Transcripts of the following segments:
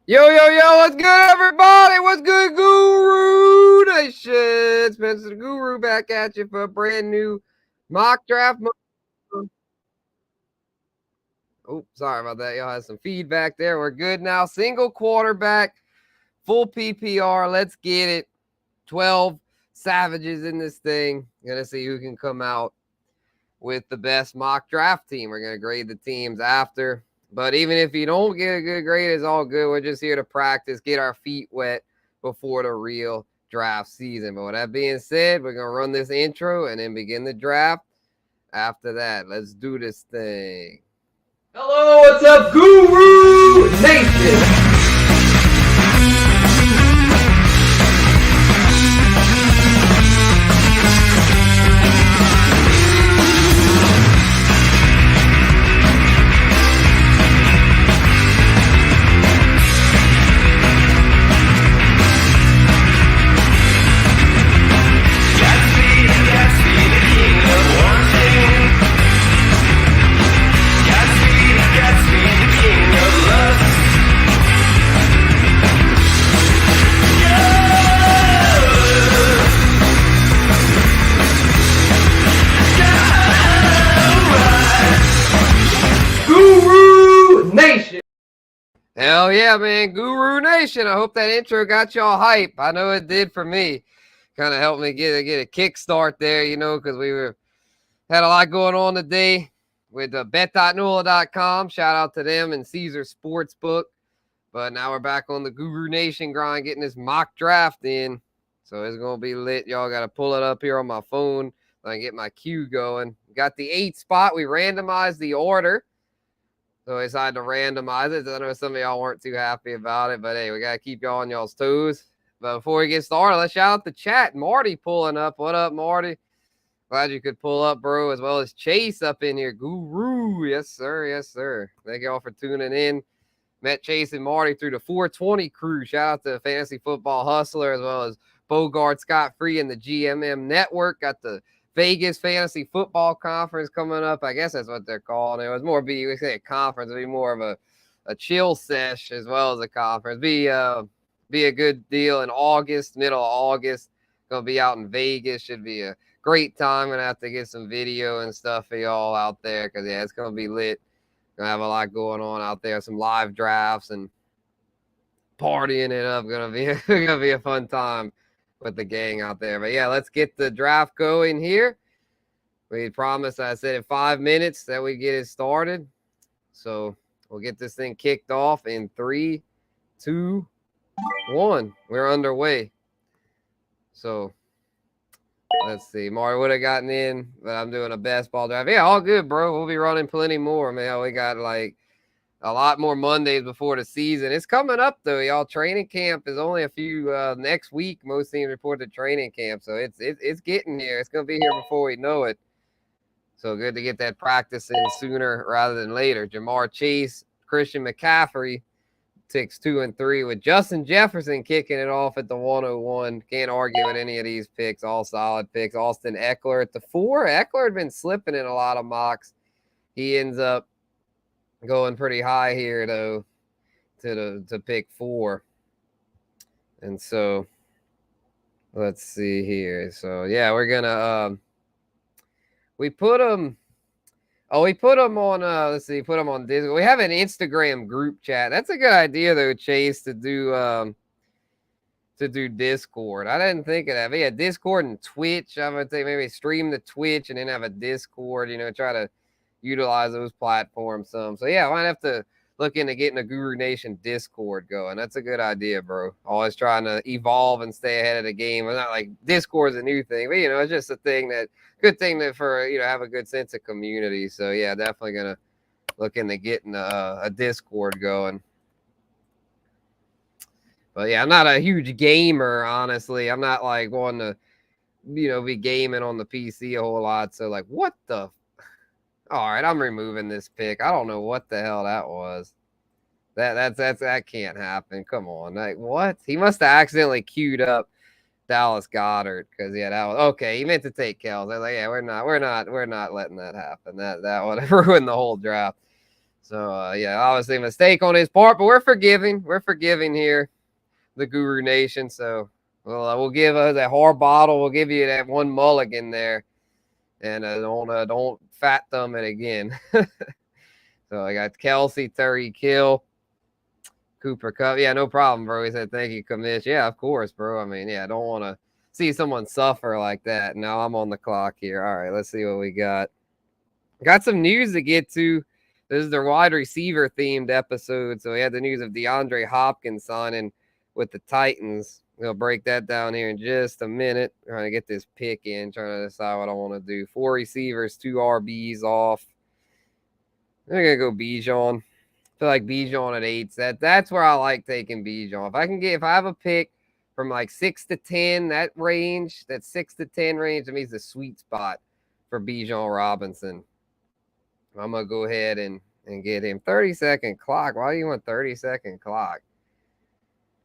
Yo, yo, yo, what's good, everybody? What's good, Guru Nation? Spencer the Guru back at you for a brand new mock draft. Oh, sorry about that. Y'all had some feedback there. We're good now. Single quarterback, full PPR. Let's get it. 12 savages in this thing. Gonna see who can come out with the best mock draft team. We're gonna grade the teams after. But even if you don't get a good grade, it's all good. We're just here to practice, get our feet wet before the real draft season. But with that being said, we're going to run this intro and then begin the draft. After that, let's do this thing. Hello, what's up, Guru Nation? Hell yeah, man. Guru Nation. I hope that intro got y'all hype. I know it did for me. Kind of helped me get a kickstart there, because we had a lot going on today with bet.nula.com. Shout out to them and Caesar Sportsbook. But now we're back on the Guru Nation grind, getting this mock draft in. So it's going to be lit. Y'all got to pull it up here on my phone so I can get my queue going. Got the 8th spot. We randomized the order. So I decided to randomize it. I know some of y'all weren't too happy about it, but hey, we got to keep y'all on y'all's toes. But before we get started, let's shout out the chat. Marty pulling up. What up, Marty? Glad you could pull up, bro, as well as Chase up in here. Guru. Yes, sir. Yes, sir. Thank y'all for tuning in. Met Chase and Marty through the 420 crew. Shout out to Fantasy Football Hustler as well as Bogart Scott Free and the GMM Network. Got the Vegas Fantasy Football Conference coming up. I guess that's what they're calling it. It was more we say a conference. It'd be more of a chill sesh as well as a conference. Be a good deal in August, middle of August. Gonna be out in Vegas. Should be a great time. Gonna have to get some video and stuff for y'all out there because yeah, it's gonna be lit. Gonna have a lot going on out there. Some live drafts and partying it up. Gonna be a fun time with the gang out there. But yeah, let's get the draft going here. We promised, I said, in 5 minutes that we get it started. So we'll get this thing kicked off in 3, 2, 1. We're underway. So let's see. Mario would have gotten in, but I'm doing a best ball draft. Yeah, all good, bro. We'll be running plenty more, man. We got like a lot more Mondays before the season. It's coming up though, y'all. Training camp is only a few next week. Most teams report to training camp, so it's getting here. It's gonna be here before we know it. So good to get that practice in sooner rather than later. Jamar Chase, Christian McCaffrey, ticks 2 and 3 with Justin Jefferson kicking it off at the 101. Can't argue with any of these picks. All solid picks. Austin Eckler at the 4. Eckler had been slipping in a lot of mocks. He ends up going pretty high here though to pick 4. And so let's see here. So yeah, we're gonna we put him on let's see, put him on Discord. We have an Instagram group chat. That's a good idea though, Chase, to do Discord. I didn't think of that. But yeah, Discord and Twitch. I would think maybe stream the Twitch and then have a Discord, try to utilize those platforms some. So yeah, I might have to look into getting a Guru Nation Discord going. That's a good idea, bro. Always trying to evolve and stay ahead of the game. It's not like Discord's a new thing, but it's just a thing good thing that for have a good sense of community. So yeah, definitely gonna look into getting a Discord going. But yeah, I'm not a huge gamer, honestly. I'm not like one to be gaming on the PC a whole lot. So like, what the? All right, I'm removing this pick. I don't know what the hell that was. That can't happen. Come on, like what? He must have accidentally queued up Dallas Goedert because yeah, that was okay. He meant to take Kells. I was like, yeah, we're not letting that happen. That would have ruined the whole draft. So, yeah, obviously a mistake on his part, but we're forgiving. We're forgiving here, the Guru Nation. So, we'll give that hard bottle. We'll give you that one mulligan there. And don't fat thumb it again. So, I got Kelsey, Terry Kill, Cooper Cup. Yeah, no problem, bro. He said, thank you, Commish. Yeah, of course, bro. I mean, yeah, I don't want to see someone suffer like that. Now I'm on the clock here. All right, let's see what we got. Got some news to get to. This is their wide receiver themed episode. So we had the news of DeAndre Hopkins signing with the Titans. We'll break that down here in just a minute. Trying to get this pick in, trying to decide what I want to do. 4 receivers, 2 RBs off. I'm gonna go Bijan. I feel like Bijan at 8. That's where I like taking Bijan. If I have a pick from like 6 to 10, that 6 to 10 range, that means the sweet spot for Bijan Robinson. I'm going to go ahead and get him. 30-second clock. Why do you want 30-second clock?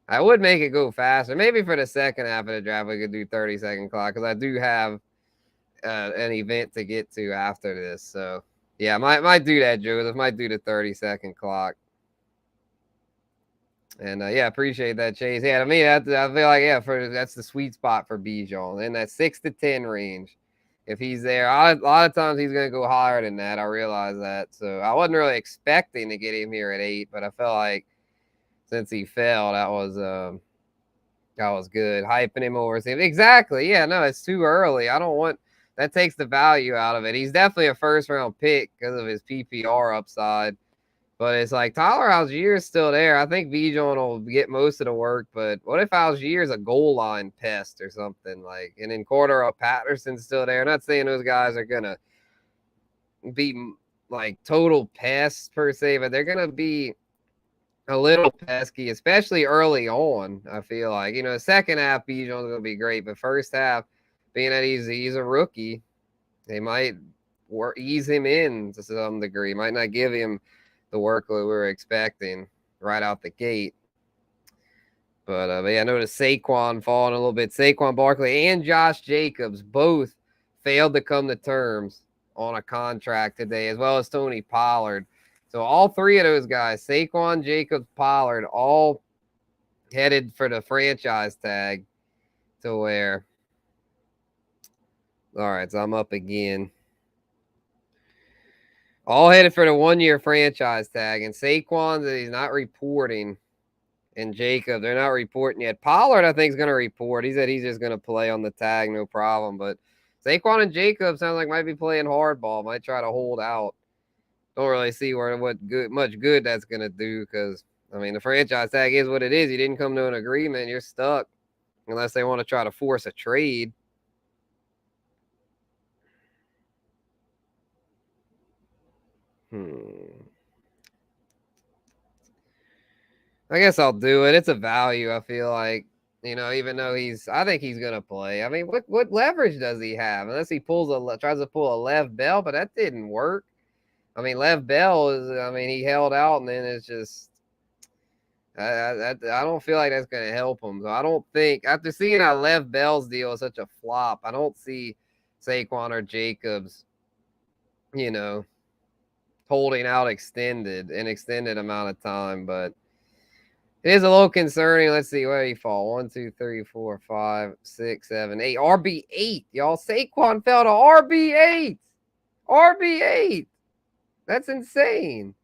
I would make it go faster. Maybe for the second half of the draft, we could do 30-second clock because I do have an event to get to after this. So, yeah, might do that, Joseph. Might do the 30-second clock. And, yeah, appreciate that, Chase. Yeah, to me, I feel like, that's the sweet spot for Bijan in that 6 to 10 range. If he's there, a lot of times he's going to go higher than that. I realize that. So I wasn't really expecting to get him here at 8, but I felt like since he fell, that was good. Hyping him over. Exactly. Yeah, no, it's too early. That takes the value out of it. He's definitely a first-round pick because of his PPR upside. But it's like Tyler Algier is still there. I think Bijan will get most of the work. But what if Algier is a goal line pest or something like? And then Cordero Patterson's still there. I'm not saying those guys are gonna be like total pests per se, but they're gonna be a little pesky, especially early on. I feel like second half Bijan's gonna be great, but first half, being that he's a rookie, they might ease him in to some degree. Might not give him the workload we were expecting right out the gate. But yeah, I noticed Saquon falling a little bit. Saquon Barkley and Josh Jacobs both failed to come to terms on a contract today, as well as Tony Pollard. So all 3 of those guys, Saquon, Jacobs, Pollard, all headed for the franchise tag to where. All right, so I'm up again. All headed for the 1-year franchise tag. And Saquon, he's not reporting. And Jacob, they're not reporting yet. Pollard, I think, is going to report. He said he's just going to play on the tag, no problem. But Saquon and Jacob sound like might be playing hardball. Might try to hold out. Don't really see much good that's going to do because, I mean, the franchise tag is what it is. You didn't come to an agreement. You're stuck unless they want to try to force a trade. I guess I'll do it. It's a value, I feel like. Even though I think he's gonna play. I mean, what leverage does he have? Unless he tries to pull a Lev Bell, but that didn't work. I mean, Lev Bell he held out, and then it's just, I don't feel like that's gonna help him. So I don't think after seeing how Lev Bell's deal is such a flop, I don't see Saquon or Jacobs, holding out an extended amount of time, but. It is a little concerning. Let's see where he fall. 1, 2, 3, 4, 5, 6, 7, 8. RB8. Y'all, Saquon fell to RB8. RB8. That's insane.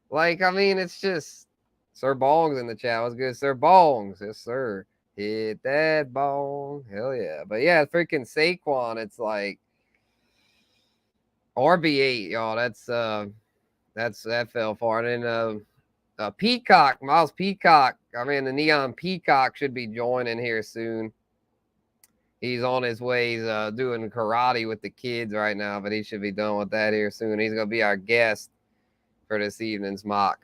Like, I mean, it's just Sir Bong's in the chat. What's good, Sir Bongs? Yes, sir. Hit that bong. Hell yeah. But yeah, freaking Saquon, it's like RB8, y'all. That fell far. And then Peacock, Miles Peacock. I mean, the Neon Peacock should be joining here soon. He's on his way. He's doing karate with the kids right now, but he should be done with that here soon. He's going to be our guest for this evening's mock.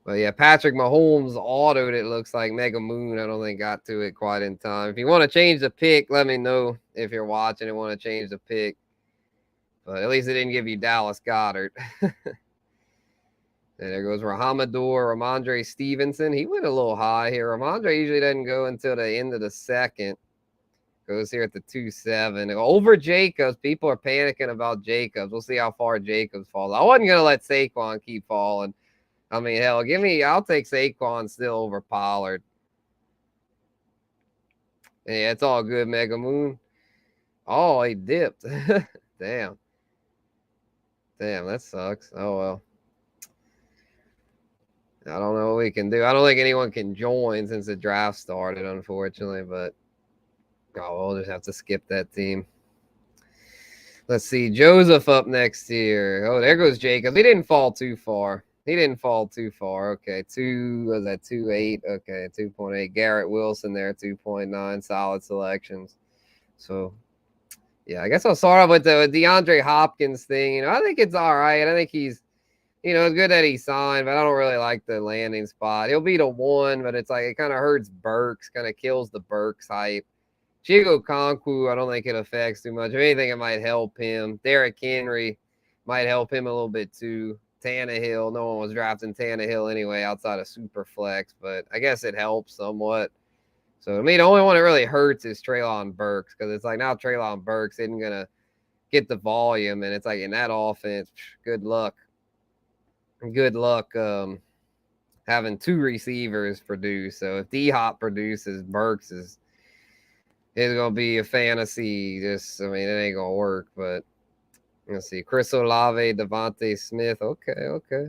But yeah, Patrick Mahomes autoed it, looks like. Mega Moon, I don't think got to it quite in time. If you want to change the pick, let me know if you're watching and want to change the pick. But at least it didn't give you Dallas Goedert. And there goes Ramondre Stevenson. He went a little high here. Ramondre usually doesn't go until the end of the second. Goes here at the 2-7. Over Jacobs. People are panicking about Jacobs. We'll see how far Jacobs falls. I wasn't going to let Saquon keep falling. I mean, hell, I'll take Saquon still over Pollard. Yeah, it's all good, Mega Moon. Oh, he dipped. Damn. Damn, that sucks. Oh, well. I don't know what we can do. I don't think anyone can join since the draft started, unfortunately, but we'll just have to skip that team. Let's see. Joseph up next here. Oh, there goes Jacob. He didn't fall too far. Okay, 2.8. Okay, 2.8. Garrett Wilson there, 2.9. Solid selections. So, yeah, I guess I'll start off with the DeAndre Hopkins thing. I think it's all right. I think he's, it's good that he signed, but I don't really like the landing spot. He'll be the 1, but it's like it kind of hurts Burks, kind of kills the Burks hype. Chigo Conquo, I don't think it affects too much. If anything, it might help him. Derrick Henry might help him a little bit too. Tannehill, no one was drafting Tannehill anyway outside of Superflex, but I guess it helps somewhat. So, to me, the only one that really hurts is Treylon Burks, because it's like now Treylon Burks isn't going to get the volume, and it's like in that offense, good luck. Good luck having 2 receivers produce. So, if D-Hop produces, Burks is going to be a fantasy. It ain't going to work, but let's see. Chris Olave, Devontae Smith. Okay.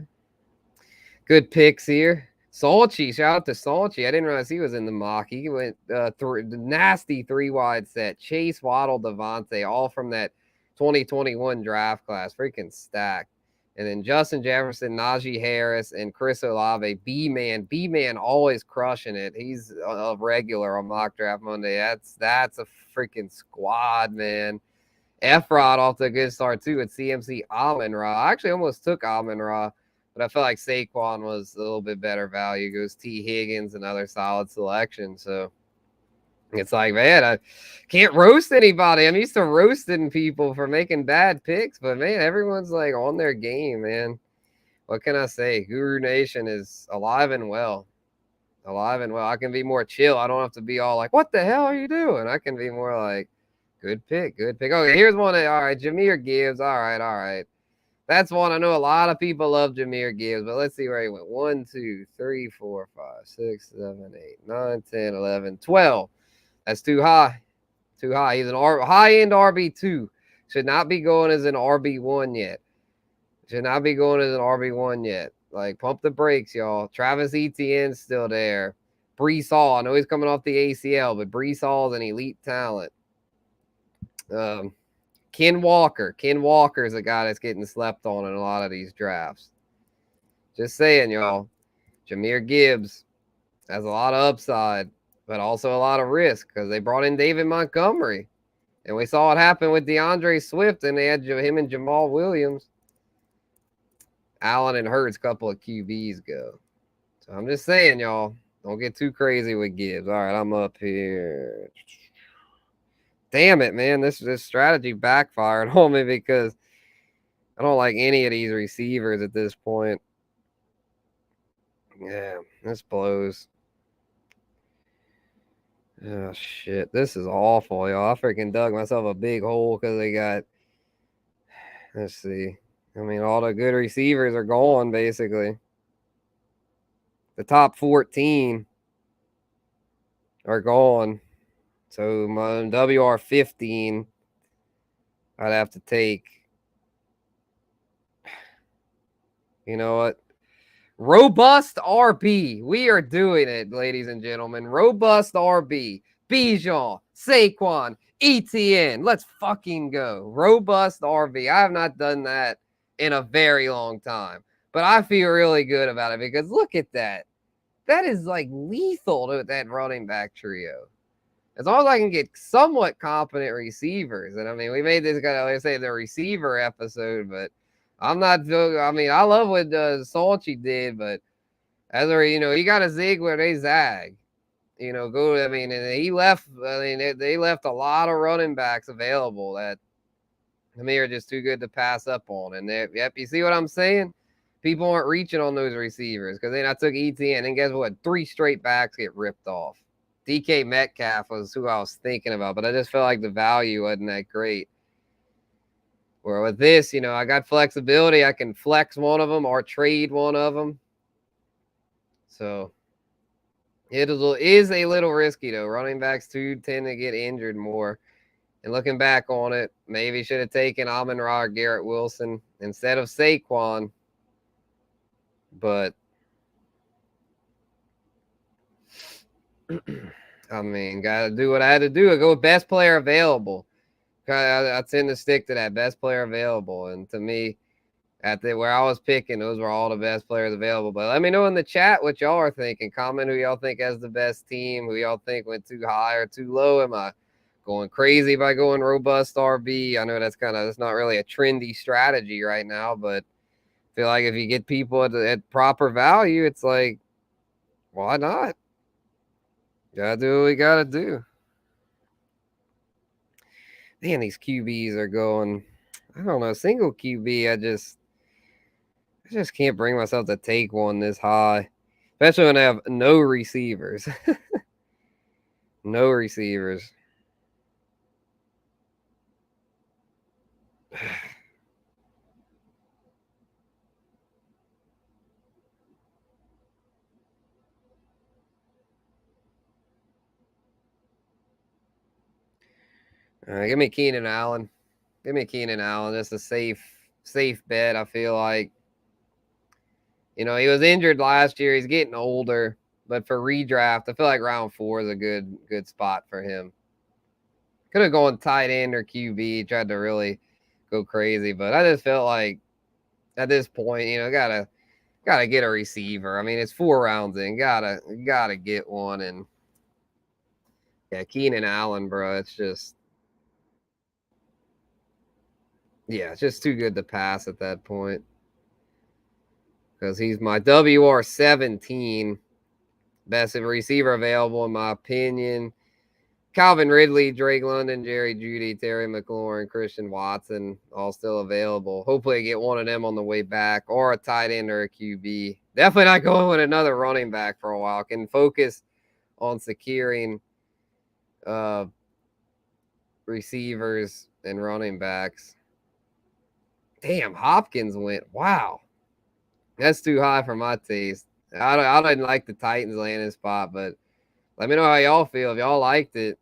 Good picks here. Salchi, shout out to Salchi. I didn't realize he was in the mock. He went nasty 3-wide set. Chase, Waddle, Devontae, all from that 2021 draft class. Freaking stacked. And then Justin Jefferson, Najee Harris, and Chris Olave. B-Man always crushing it. He's a regular on Mock Draft Monday. That's a freaking squad, man. Efrod off to a good start, too, with CMC Amon-Ra. I actually almost took Amon-Ra, but I felt like Saquon was a little bit better value. Goes T. Higgins, another solid selection. So it's like, man, I can't roast anybody. I'm used to roasting people for making bad picks, but, man, everyone's, like, on their game, man. What can I say? Guru Nation is alive and well. I can be more chill. I don't have to be all like, what the hell are you doing? I can be more like, good pick. Okay, here's one. All right, Jahmyr Gibbs. All right. That's one. I know a lot of people love Jahmyr Gibbs, but let's see where he went. 1, 2, 3, 4, 5, 6, 7, 8, 9, 10, 11, 12. That's too high. He's an high-end RB2. Should not be going as an RB1 yet. Like, pump the brakes, y'all. Travis Etienne's still there. Breece Hall. I know he's coming off the ACL, but Breece Hall is an elite talent. Ken Walker is a guy that's getting slept on in a lot of these drafts. Just saying, y'all. Jahmyr Gibbs has a lot of upside, but also a lot of risk because they brought in David Montgomery. And we saw what happened with DeAndre Swift, and they had him and Jamal Williams. Allen and Hurts, couple of QBs go. So I'm just saying, y'all, don't get too crazy with Gibbs. All right, I'm up here. Damn it, man. This strategy backfired on me because I don't like any of these receivers at this point. Yeah, this blows. Oh, shit. This is awful, y'all. I freaking dug myself a big hole because they got, let's see. I mean, all the good receivers are gone, basically. The top 14 are gone. So my WR15, I'd have to take. You know what? Robust RB. We are doing it, ladies and gentlemen. Robust RB. Bijan, Saquon, Etienne. Let's fucking go. Robust RB. I have not done that in a very long time. But I feel really good about it because look at that. That is like lethal to that running back trio. As long as I can get somewhat competent receivers. And I mean, we made this kind of, let's say, the receiver episode, but I'm not, I mean, I love what Salchi did, but as a, you got to zig where they zag. I mean, and he left, they left a lot of running backs available that to me are just too good to pass up on. And yep, you see what I'm saying? People aren't reaching on those receivers because then I took ETN, and guess what? 3 straight backs get ripped off. DK Metcalf was who I was thinking about, but I just felt like the value wasn't that great. Where with this, I got flexibility. I can flex one of them or trade one of them. So it is a little risky, though. Running backs too tend to get injured more. And looking back on it, maybe should have taken Amon-Ra or Garrett Wilson instead of Saquon. But I mean, got to do what I had to do. I go with best player available. I tend to stick to that best player available. And to me, where I was picking, those were all the best players available. But let me know in the chat what y'all are thinking. Comment who y'all think has the best team, who y'all think went too high or too low. Am I going crazy by going robust RB? I know that's not really a trendy strategy right now, but I feel like if you get people at proper value, it's like, why not? Gotta do what we gotta do. Man, these QBs are going, I don't know, single QB, I just can't bring myself to take one this high, especially when I have no receivers. No receivers. Give me Keenan Allen. Give me Keenan Allen. That's a safe bet, I feel like. He was injured last year. He's getting older. But for redraft, I feel like round 4 is a good spot for him. Could have gone tight end or QB, tried to really go crazy. But I just felt like at this point, gotta get a receiver. I mean, it's 4 rounds in. Gotta get one. And yeah, Keenan Allen, bro. It's just it's just too good to pass at that point. Because he's my WR17 best receiver available, in my opinion. Calvin Ridley, Drake London, Jerry Jeudy, Terry McLaurin, Christian Watson, all still available. Hopefully I get one of them on the way back, or a tight end or a QB. Definitely not going with another running back for a while. Can focus on securing receivers and running backs. Damn, Hopkins went. Wow. That's too high for my taste. I didn't like the Titans landing spot, but let me know how y'all feel. If y'all liked it,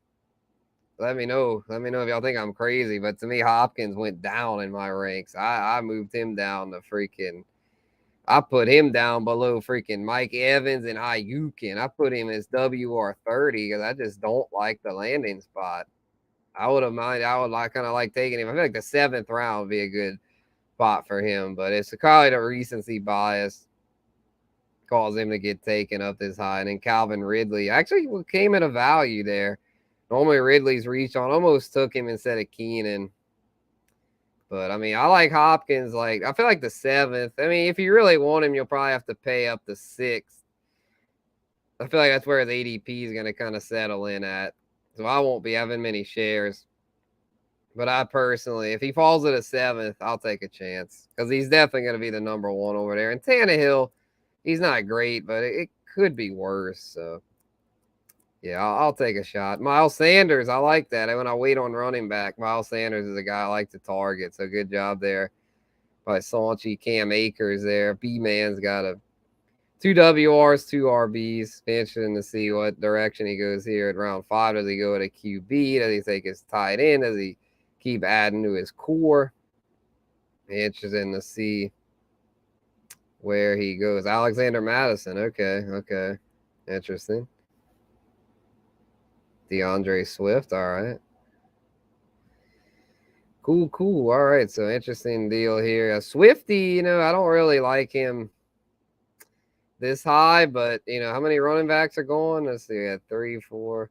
let me know. Let me know if y'all think I'm crazy. But to me, Hopkins went down in my ranks. I moved him down to freaking. I put him down below freaking Mike Evans and Ayuk, and I put him as WR30 because I just don't like the landing spot. I would kind of like taking him. I feel like the 7th round would be a good spot for him, but it's probably the recency bias cause him to get taken up this high. And then Calvin Ridley actually came at a value there. Normally Ridley's reach on, almost took him instead of Keenan. But I mean, I like Hopkins. Like, I feel like the 7th. I mean, if you really want him, you'll probably have to pay up the 6th. I feel like that's where his ADP is going to kind of settle in at. So I won't be having many shares. But I personally, if he falls at a 7th, I'll take a chance. Because he's definitely going to be the number 1 over there. And Tannehill, he's not great, but it could be worse. So, yeah, I'll take a shot. Miles Sanders, I like that. When I wait on running back, Miles Sanders is a guy I like to target. So, good job there by Saunchy. Cam Akers there. B-Man's got 2 WRs, 2 RBs. Interesting to see what direction he goes here at round 5. Does he go at a QB? Does he take his tight end? Does he keep adding to his core? Interesting to see where he goes. Alexander Madison. Okay. Interesting. DeAndre Swift. All right. Cool. All right. So interesting deal here. Swifty, I don't really like him this high, but how many running backs are going? Let's see. We got 3, 4,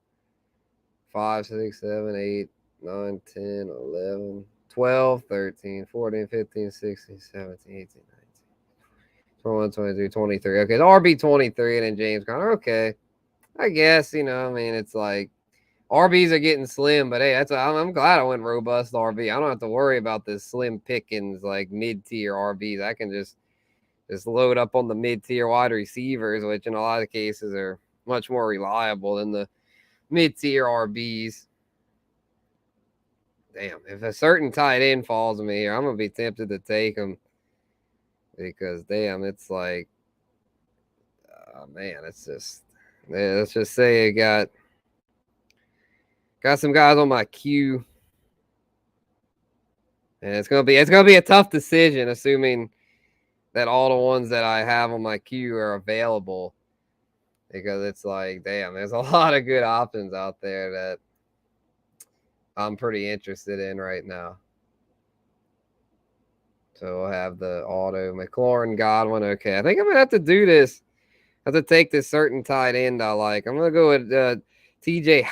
5, 6, 7, 8, 9, 10, 11, 12, 13, 14, 15, 16, 17, 18, 19, 21, 22, 23. Okay, the RB23 and then James Conner. Okay. I guess, it's like RBs are getting slim, but hey, I'm glad I went robust RB. I don't have to worry about this slim pickings like mid-tier RBs. I can just load up on the mid-tier wide receivers, which in a lot of cases are much more reliable than the mid-tier RBs. Damn, if a certain tight end falls to me here, I'm going to be tempted to take him because, damn, it's like, oh, man, it's just, yeah, let's just say I got some guys on my queue. And it's gonna be a tough decision, assuming that all the ones that I have on my queue are available. Because it's like, damn, there's a lot of good options out there that I'm pretty interested in right now. So we'll have the auto McLaurin, Godwin. Okay, I think I'm gonna have to do this. I have to take this certain tight end I like. I'm gonna go with TJ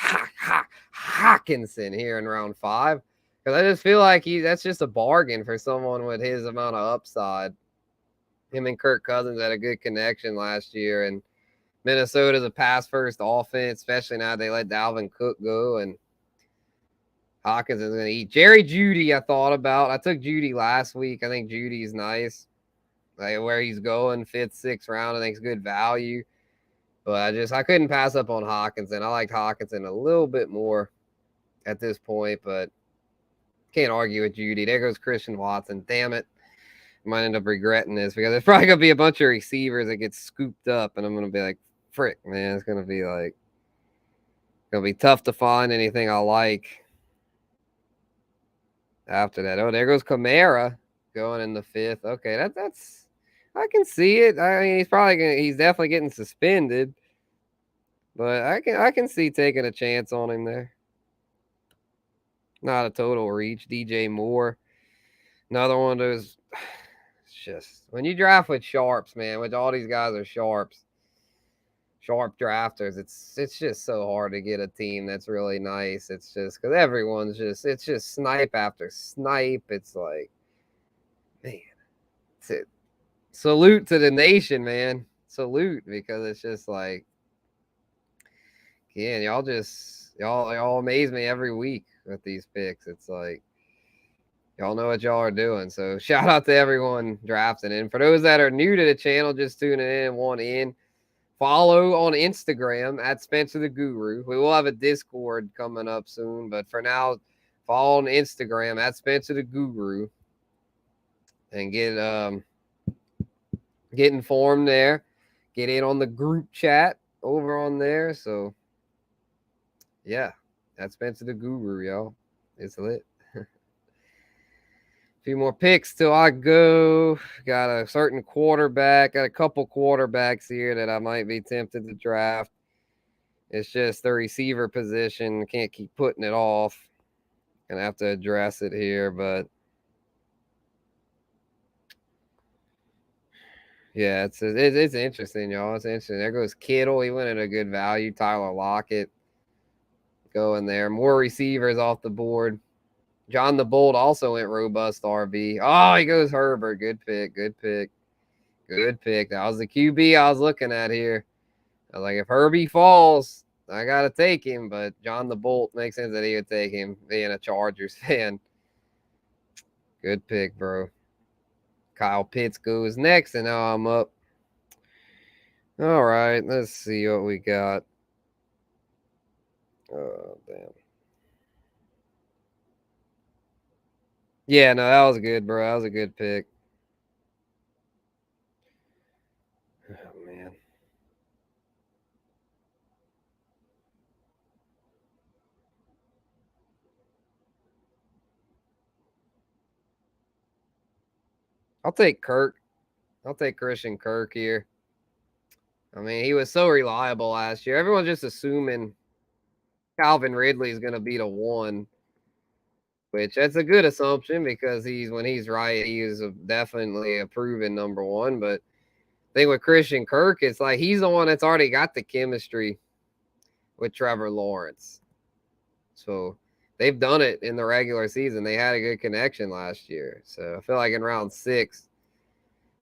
Hawkinson here in round 5. Because I just feel like that's just a bargain for someone with his amount of upside. Him and Kirk Cousins had a good connection last year, and Minnesota's a pass-first offense, especially now they let Dalvin Cook go, and Hawkins is going to eat. Jerry Jeudy I thought about. I took Jeudy last week. I think Judy's nice. Like where he's going, 5th, 6th round, I think it's good value. But I couldn't pass up on Hawkinson. I liked Hawkinson a little bit more at this point, but can't argue with Jeudy. There goes Christian Watson. Damn it. I might end up regretting this because there's probably going to be a bunch of receivers that get scooped up, and I'm going to be like, frick, man. It's going to be like, going to be tough to find anything I like after that. Oh, there goes Kamara going in the 5th. Okay, that's I can see it. I mean, he's definitely getting suspended, but I can see taking a chance on him there. Not a total reach. DJ Moore, another one of those. It's just when you draft with sharps, man. Which all these guys are sharp drafters. It's just so hard to get a team that's really nice. It's just because everyone's it's just snipe after snipe. It's like, man, it's it. Salute to the nation, man. Salute, because it's just like, yeah, y'all amaze me every week with these picks. It's like y'all know what y'all are doing. So shout out to everyone drafting. And for those that are new to the channel, just tuning in and want in, follow on Instagram at Spencer the Guru. We will have a Discord coming up soon, but for now, follow on Instagram at Spencer the Guru and get informed there. Get in on the group chat over on there. So yeah, that's Spencer the Guru, y'all. It's lit. A few more picks till I go. Got a certain quarterback. Got a couple quarterbacks here that I might be tempted to draft. It's just the receiver position. Can't keep putting it off. Gonna have to address it here, but yeah, it's interesting, y'all. It's interesting. There goes Kittle. He went at a good value. Tyler Lockett going there. More receivers off the board. John the Bolt also went robust RB. Oh, he goes Herbert. Good pick. Good pick. Good pick. That was the QB I was looking at here. I was like, if Herbie falls, I got to take him. But John the Bolt makes sense that he would take him, being a Chargers fan. Good pick, bro. Kyle Pitts goes next, and now I'm up. All right, let's see what we got. Oh, damn. Yeah, no, that was good, bro. That was a good pick. Oh, man. I'll take Kirk. I'll take Christian Kirk here. I mean, he was so reliable last year. Everyone's just assuming Calvin Ridley is going to be the one, which that's a good assumption because when he's right, he is definitely a proven number one. But I think with Christian Kirk, it's like he's the one that's already got the chemistry with Trevor Lawrence. So they've done it in the regular season. They had a good connection last year. So I feel like in round 6,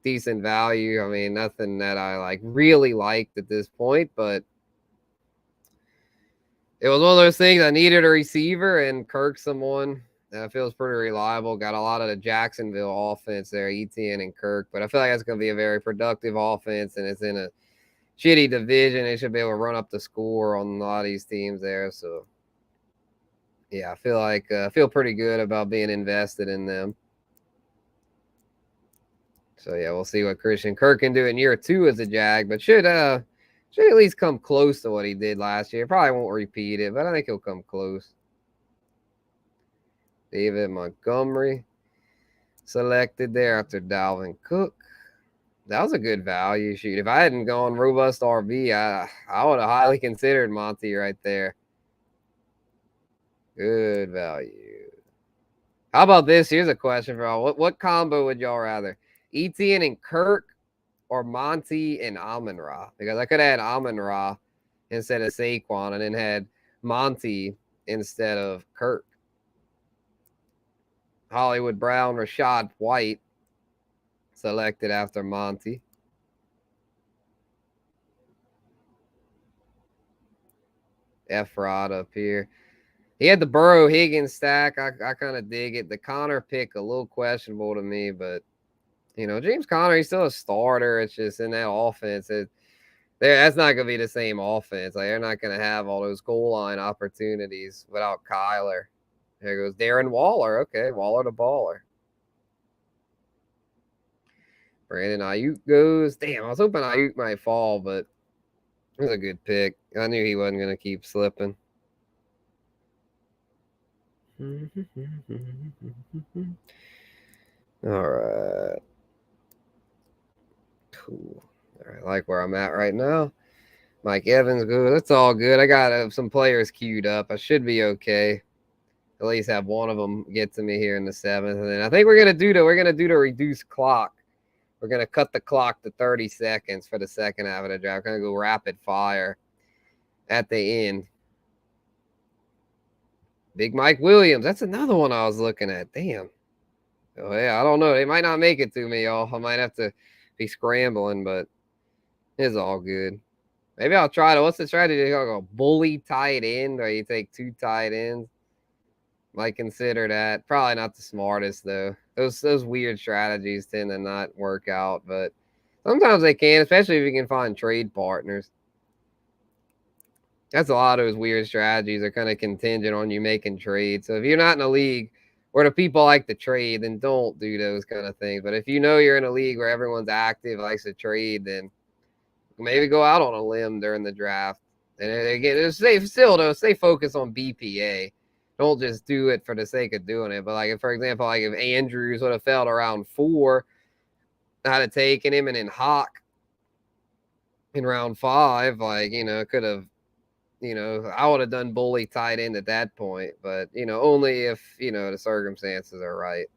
decent value. I mean, nothing that I really liked at this point, but it was one of those things. I needed a receiver, and Kirk's someone that feels pretty reliable. Got a lot of the Jacksonville offense there, Etienne and Kirk, but I feel like that's going to be a very productive offense, and it's in a shitty division. They should be able to run up the score on a lot of these teams there. So, yeah, I feel like I feel pretty good about being invested in them. So, yeah, we'll see what Christian Kirk can do in year 2 as a Jag, but should at least come close to what he did last year. Probably won't repeat it, but I think he'll come close. David Montgomery selected there after Dalvin Cook. That was a good value shoot. If I hadn't gone robust RB, I would have highly considered Monty right there. Good value. How about this? Here's a question for y'all. What combo would y'all rather? Etienne and Kirk or Monty and Amon-Ra? Because I could have had Amon-Ra instead of Saquon and then had Monty instead of Kirk. Hollywood Brown, Rashad White selected after Monty. Efrod up here. He had the Burrow Higgins stack. I kind of dig it. The Connor pick, a little questionable to me, but, you know, James Conner, he's still a starter. It's just in that offense. That's not going to be the same offense. Like, they're not going to have all those goal line opportunities without Kyler. There goes Darren Waller. Okay, Waller the baller. Brandon Ayuk goes. Damn, I was hoping Ayuk might fall, but it was a good pick. I knew he wasn't going to keep slipping. All right. Cool. All right, I like where I'm at right now. Mike Evans good. That's all good. I got some players queued up. I should be okay. At least have one of them get to me here in the 7th. And then I think we're gonna do the reduced clock. We're gonna cut the clock to 30 seconds for the second half of the draft. We're gonna go rapid fire at the end. Big Mike Williams. That's another one I was looking at. Damn. Oh yeah, I don't know. They might not make it to me, y'all. I might have to be scrambling, but it's all good. Maybe I'll try to. What's the strategy? I'll go bully tight end, or you take 2 tight ends. Might consider that. Probably not the smartest though. Those weird strategies tend to not work out, but sometimes they can, especially if you can find trade partners. That's a lot of those weird strategies are kind of contingent on you making trades. So if you're not in a league where the people like to trade, then don't do those kind of things. But if you know you're in a league where everyone's active, likes to trade, then maybe go out on a limb during the draft. And again, stay focused on BPA. Don't just do it for the sake of doing it. But like, for example, like if Andrews would have fell to round 4, I'd have taken him, and then Hawk in round 5, like, you know, could have, you know, I would have done bully tight end at that point. But, you know, only if, you know, the circumstances are right.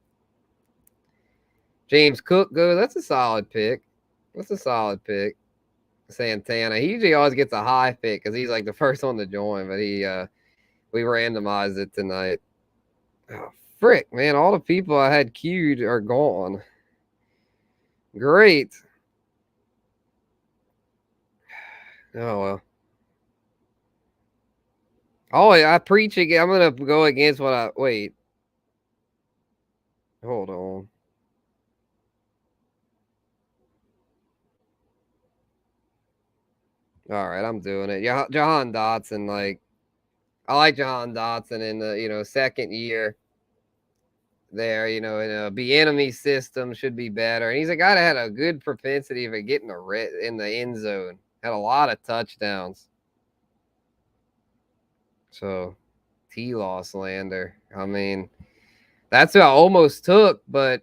James Cook goes. That's a solid pick. Santana. He usually always gets a high pick because he's like the first one to join, but we randomized it tonight. Oh, frick, man. All the people I had queued are gone. Great. Oh, well. Oh, I preach again. I'm going to go against what I... Wait. Hold on. All right, I'm doing it. Jahan Dotson, like... I like Jahan Dotson in the, you know, second year there, you know, in a Bieniemy system should be better. And he's a guy that had a good propensity for getting in the end zone. Had a lot of touchdowns. So, T-Law slander. I mean, that's who I almost took, but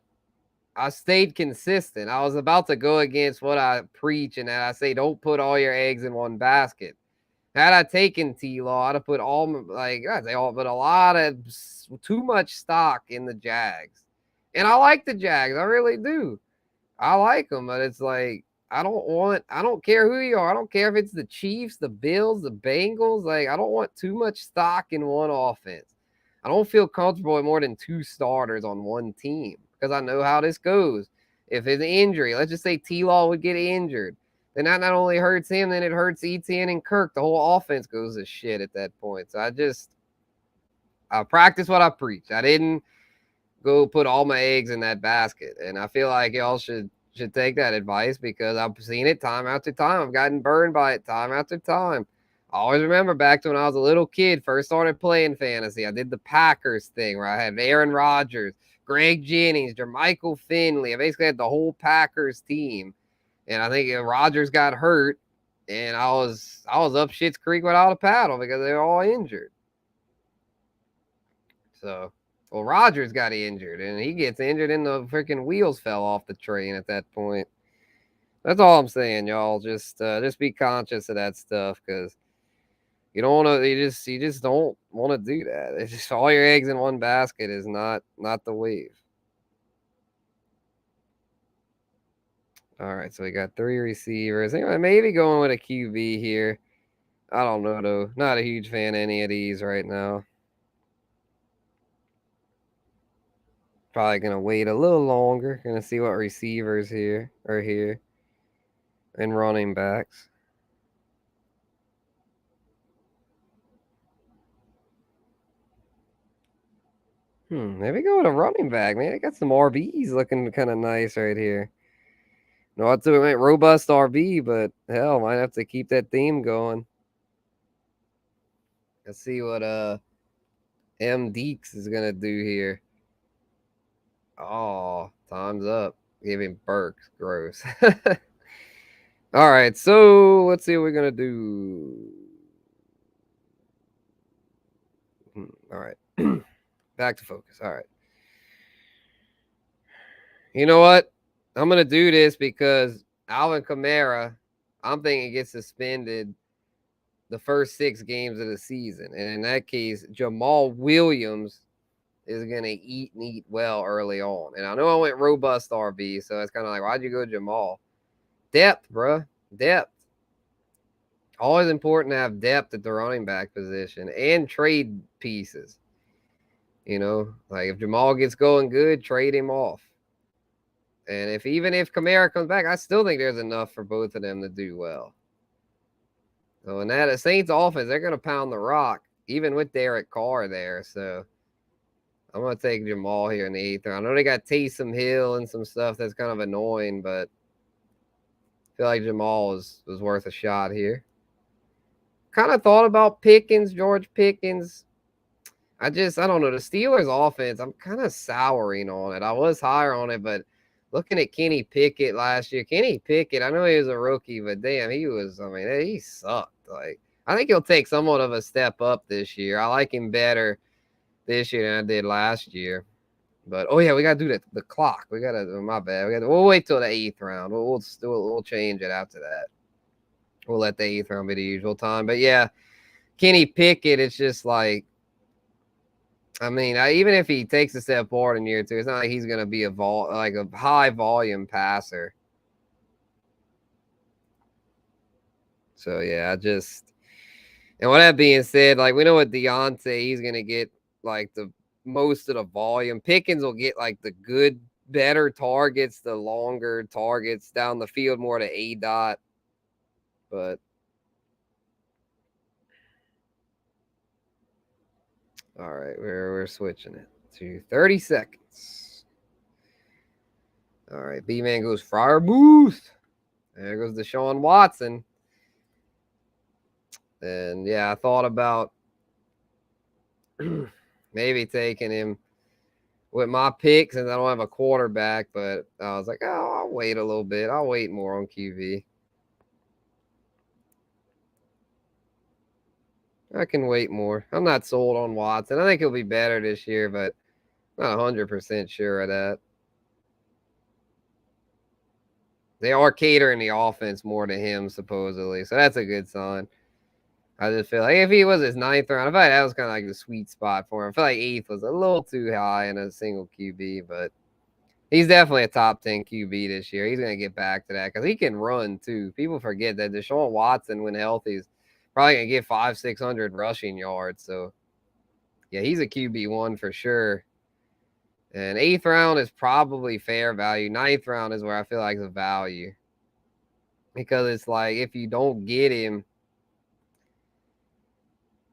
I stayed consistent. I was about to go against what I preach, and that I say don't put all your eggs in one basket. Had I taken T-Law, I'd have put but a lot of too much stock in the Jags. And I like the Jags. I really do. I like them, but it's like, I don't care who you are. I don't care if it's the Chiefs, the Bills, the Bengals. Like, I don't want too much stock in one offense. I don't feel comfortable with more than 2 starters on one team because I know how this goes. If it's an injury, let's just say T-Law would get injured. Then that not only hurts him, then it hurts Etienne and Kirk. The whole offense goes to shit at that point. So I practice what I preach. I didn't go put all my eggs in that basket. And I feel like y'all should should take that advice because I've seen it time after time. I've gotten burned by it time after time. I always remember back to when I was a little kid, first started playing fantasy. I did the Packers thing where I had Aaron Rodgers, Greg Jennings, Jermichael Finley. I basically had the whole Packers team. And I think Rodgers got hurt, and I was up Shit's Creek without a paddle because they were all injured. So, well, Rodgers got injured, and he gets injured, and the freaking wheels fell off the train at that point. That's all I'm saying, y'all. Just be conscious of that stuff because you don't want to. You just don't want to do that. It's just all your eggs in one basket is not the wave. All right, so we got 3 receivers. Anyway, maybe going with a QB here. I don't know though. Not a huge fan of any of these right now. Probably gonna wait a little longer. Gonna see what receivers here are here and running backs. Maybe go with a running back, man. They got some RBs looking kind of nice right here. No, I'd say we went robust RB, but hell, might have to keep that theme going. Let's see what M Deeks is gonna do here. Oh, time's up. Give him Burks. Gross. All right, so let's see what we're gonna do. All right. Back to focus. All right. You know what? I'm going to do this because Alvin Kamara, I'm thinking gets suspended the first 6 games of the season. And in that case, Jamal Williams is going to eat and eat well early on. And I know I went robust RB, so it's kind of like, why'd you go Jamal? Depth, bro. Depth. Always important to have depth at the running back position and trade pieces. You know, like if Jamal gets going good, trade him off. And even if Kamara comes back, I still think there's enough for both of them to do well. So in that Saints offense, they're going to pound the rock, even with Derek Carr there. So I'm going to take Jamal here in the 8th round. I know they got Taysom Hill and some stuff that's kind of annoying, but I feel like Jamal was worth a shot here. Kind of thought about George Pickens. I don't know. The Steelers offense, I'm kind of souring on it. I was higher on it, but looking at Kenny Pickett last year, I know he was a rookie, but damn, he sucked. Like, I think he'll take somewhat of a step up this year. I like him better this year than I did last year. But, oh, yeah, we got to do the clock. My bad. We'll wait till the 8th round. We'll change it after that. We'll let the 8th round be the usual time. But, yeah, Kenny Pickett, it's just like, even if he takes a step forward in year 2, it's not like he's going to be a high volume passer. So, yeah, and with that being said, like, we know with Deontay, he's going to get, like, the most of the volume. Pickens will get, like, the good, better targets, the longer targets down the field, more to A-dot. But all right, we're switching it to 30 seconds. All right, B-Man goes Freiermuth. There goes Deshaun Watson. And, yeah, I thought about maybe taking him with my picks, and I don't have a quarterback, but I was like, oh, I'll wait a little bit. I'll wait more on QB. I can wait more. I'm not sold on Watson. I think he'll be better this year, but not 100% sure of that. They are catering the offense more to him, supposedly, so that's a good sign. I just feel like if he was his 9th round, I feel like that was kind of like the sweet spot for him. I feel like 8th was a little too high in a single QB, but he's definitely a top 10 QB this year. He's going to get back to that because he can run, too. People forget that Deshaun Watson, when healthy, is probably going to get 500-600 rushing yards. So, yeah, he's a QB1 for sure. And 8th round is probably fair value. 9th round is where I feel like the value. Because it's like, if you don't get him,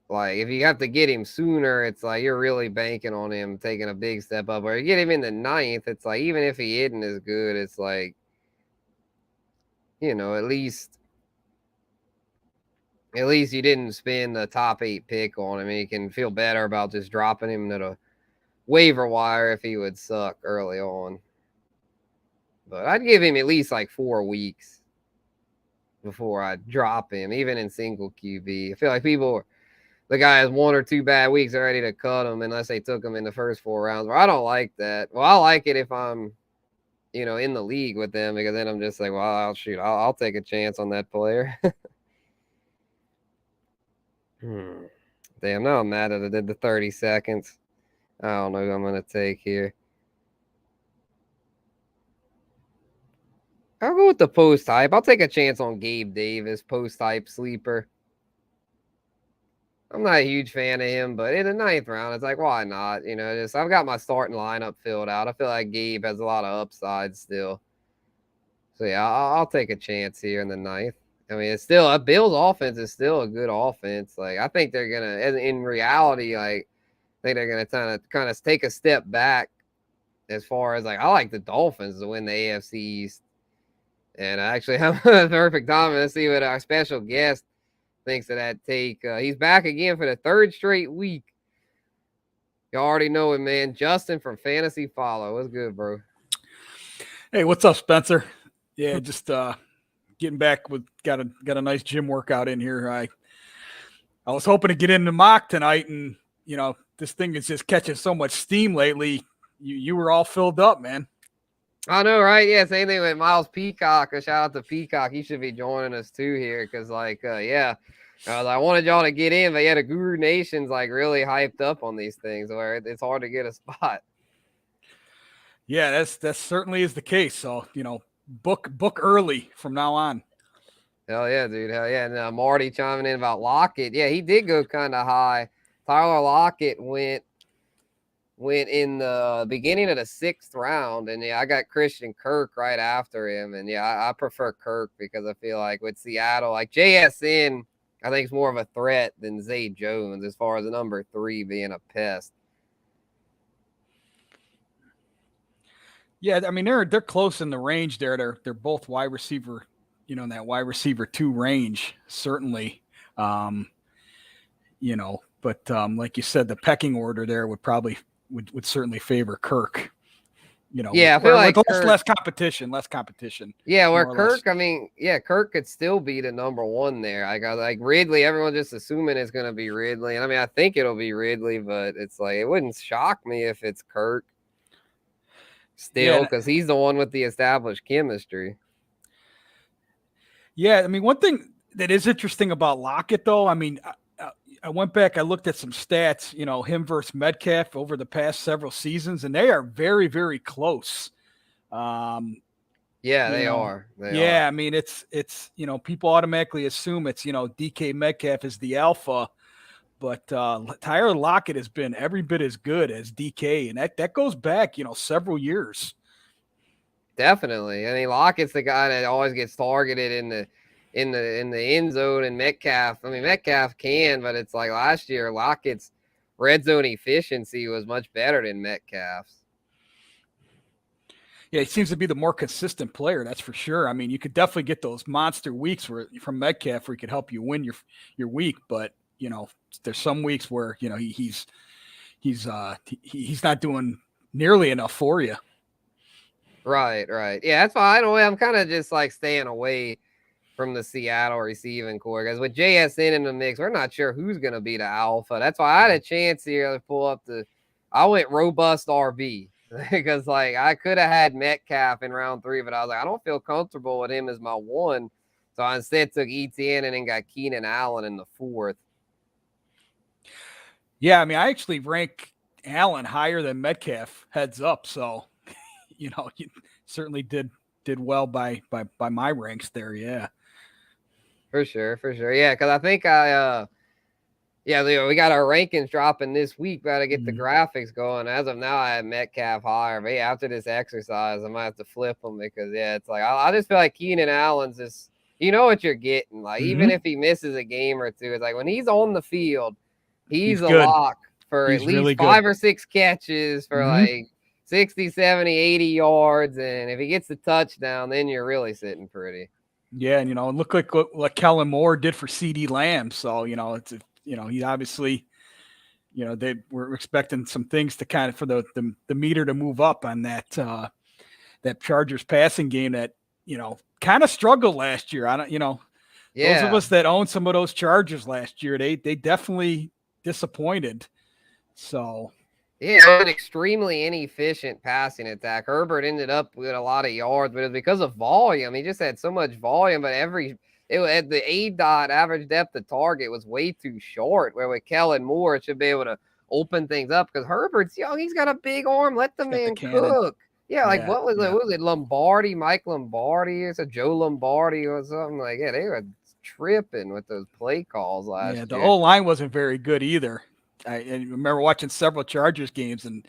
like, if you have to get him sooner, it's like you're really banking on him taking a big step up. Or you get him in the 9th, it's like, even if he isn't as good, it's like at least you didn't spend the top 8 pick on him. You can feel better about just dropping him to the waiver wire if he would suck early on. But I'd give him at least like 4 weeks before I drop him, even in single QB. I feel like the guy has 1 or 2 bad weeks, they're ready to cut him unless they took him in the first 4 rounds. Well, I don't like that. Well, I like it if I'm, in the league with them, because then I'm just like, well, I'll take a chance on that player. Damn, now I'm mad that I did the 30 seconds. I don't know who I'm going to take here. I'll go with the post hype. I'll take a chance on Gabe Davis, post hype sleeper. I'm not a huge fan of him, but in the 9th round, it's like, why not? I've got my starting lineup filled out. I feel like Gabe has a lot of upside still. So, yeah, I'll take a chance here in the 9th. I mean, it's still, Bill's offense is still a good offense. Like, I think they're going to, in reality, like, I think they're going to kind of take a step back as far as, like, I like the Dolphins to win the AFC East. And I actually have a perfect time to see what our special guest thinks of that take. He's back again for the 3rd straight week. You already know it, man. Justin from Fantasy Follow. What's good, bro? Hey, what's up, Spencer? Yeah, just getting back with got a nice gym workout in here. I was hoping to get into mock tonight, and this thing is just catching so much steam lately. You were all filled up, man. I know, right? Yeah, same thing with Miles Peacock. A shout out to Peacock. He should be joining us too here because, I wanted y'all to get in, but yeah, the Guru Nation's like really hyped up on these things where it's hard to get a spot. Yeah, that certainly is the case. So book early from now on. Hell yeah, dude. Hell yeah. And Marty chiming in about Lockett. Yeah, he did go kind of high. Tyler Lockett went in the beginning of the 6th round, and yeah, I got Christian Kirk right after him, and yeah, I prefer Kirk because I feel like with Seattle, like JSN, I think is more of a threat than Zay Jones as far as the number 3 being a pest. Yeah, I mean they're close in the range there. They're both wide receiver, in that wide receiver 2 range, certainly. But like you said, the pecking order there would certainly favor Kirk. Yeah, I feel like less competition. Yeah, where Kirk, I mean, yeah, Kirk could still be the number 1 there. Like Ridley, everyone's just assuming it's going to be Ridley. And I mean, I think it'll be Ridley, but it's like, it wouldn't shock me if it's Kirk still, because he's the one with the established chemistry. Yeah, I mean, one thing that is interesting about Lockett, though, I mean, I went back, I looked at some stats, him versus Metcalf over the past several seasons, and they are very, very close. Yeah, they are. I mean, it's people automatically assume it's, DK Metcalf is the alpha, but Tyler Lockett has been every bit as good as DK, and that goes back, several years. Definitely. I mean, Lockett's the guy that always gets targeted in the end zone, and Metcalf can, but it's like last year Lockett's red zone efficiency was much better than Metcalf's. Yeah, he seems to be the more consistent player, that's for sure. I mean, you could definitely get those monster weeks from Metcalf where he could help you win your week, but there's some weeks where he's not doing nearly enough for you. Right. Yeah, that's why I'm kind of just like staying away from the Seattle receiving core, because with JSN in the mix, we're not sure who's going to be the alpha. That's why I had a chance here to pull up I went robust RB because like I could have had Metcalf in round 3, but I was like, I don't feel comfortable with him as my 1. So I instead took ETN and then got Keenan Allen in the 4th. Yeah, I mean, I actually rank Allen higher than Metcalf, heads up. So, you certainly did well by my ranks there. Yeah. For sure. Yeah, because I think we got our rankings dropping this week. Got to get the graphics going. As of now, I have Metcalf higher. But yeah, after this exercise, I might have to flip them because, yeah, it's like I just feel like Keenan Allen's just, you know what you're getting. Like, even if he misses a game or 2, it's like when he's on the field, he's a good lock for at least really 5 or 6 catches for like 60, 70, 80 yards. And if he gets the touchdown, then you're really sitting pretty. Yeah, and it looked like what Kellen Moore did for CD Lamb. So it's he obviously they were expecting some things to kind of for the meter to move up on that Chargers passing game that kind of struggled last year. I don't those of Yeah. us that owned some of those Chargers last year, they definitely disappointed. So Yeah, an extremely inefficient passing attack. Herbert ended up with a lot of yards, but it was because of volume. He just had so much volume, but the A dot average depth of target was way too short. Where with Kellen Moore, it should be able to open things up because Herbert's young. He's got a big arm. Let the he's got the man cannon. cook. Yeah, like Yeah, what was it? yeah. What was it? Lombardi, Mike Lombardi, it's a Joe Lombardi or something like. Yeah, they were tripping with those play calls Yeah, last the year. O line wasn't very good either. I remember watching several Chargers games, and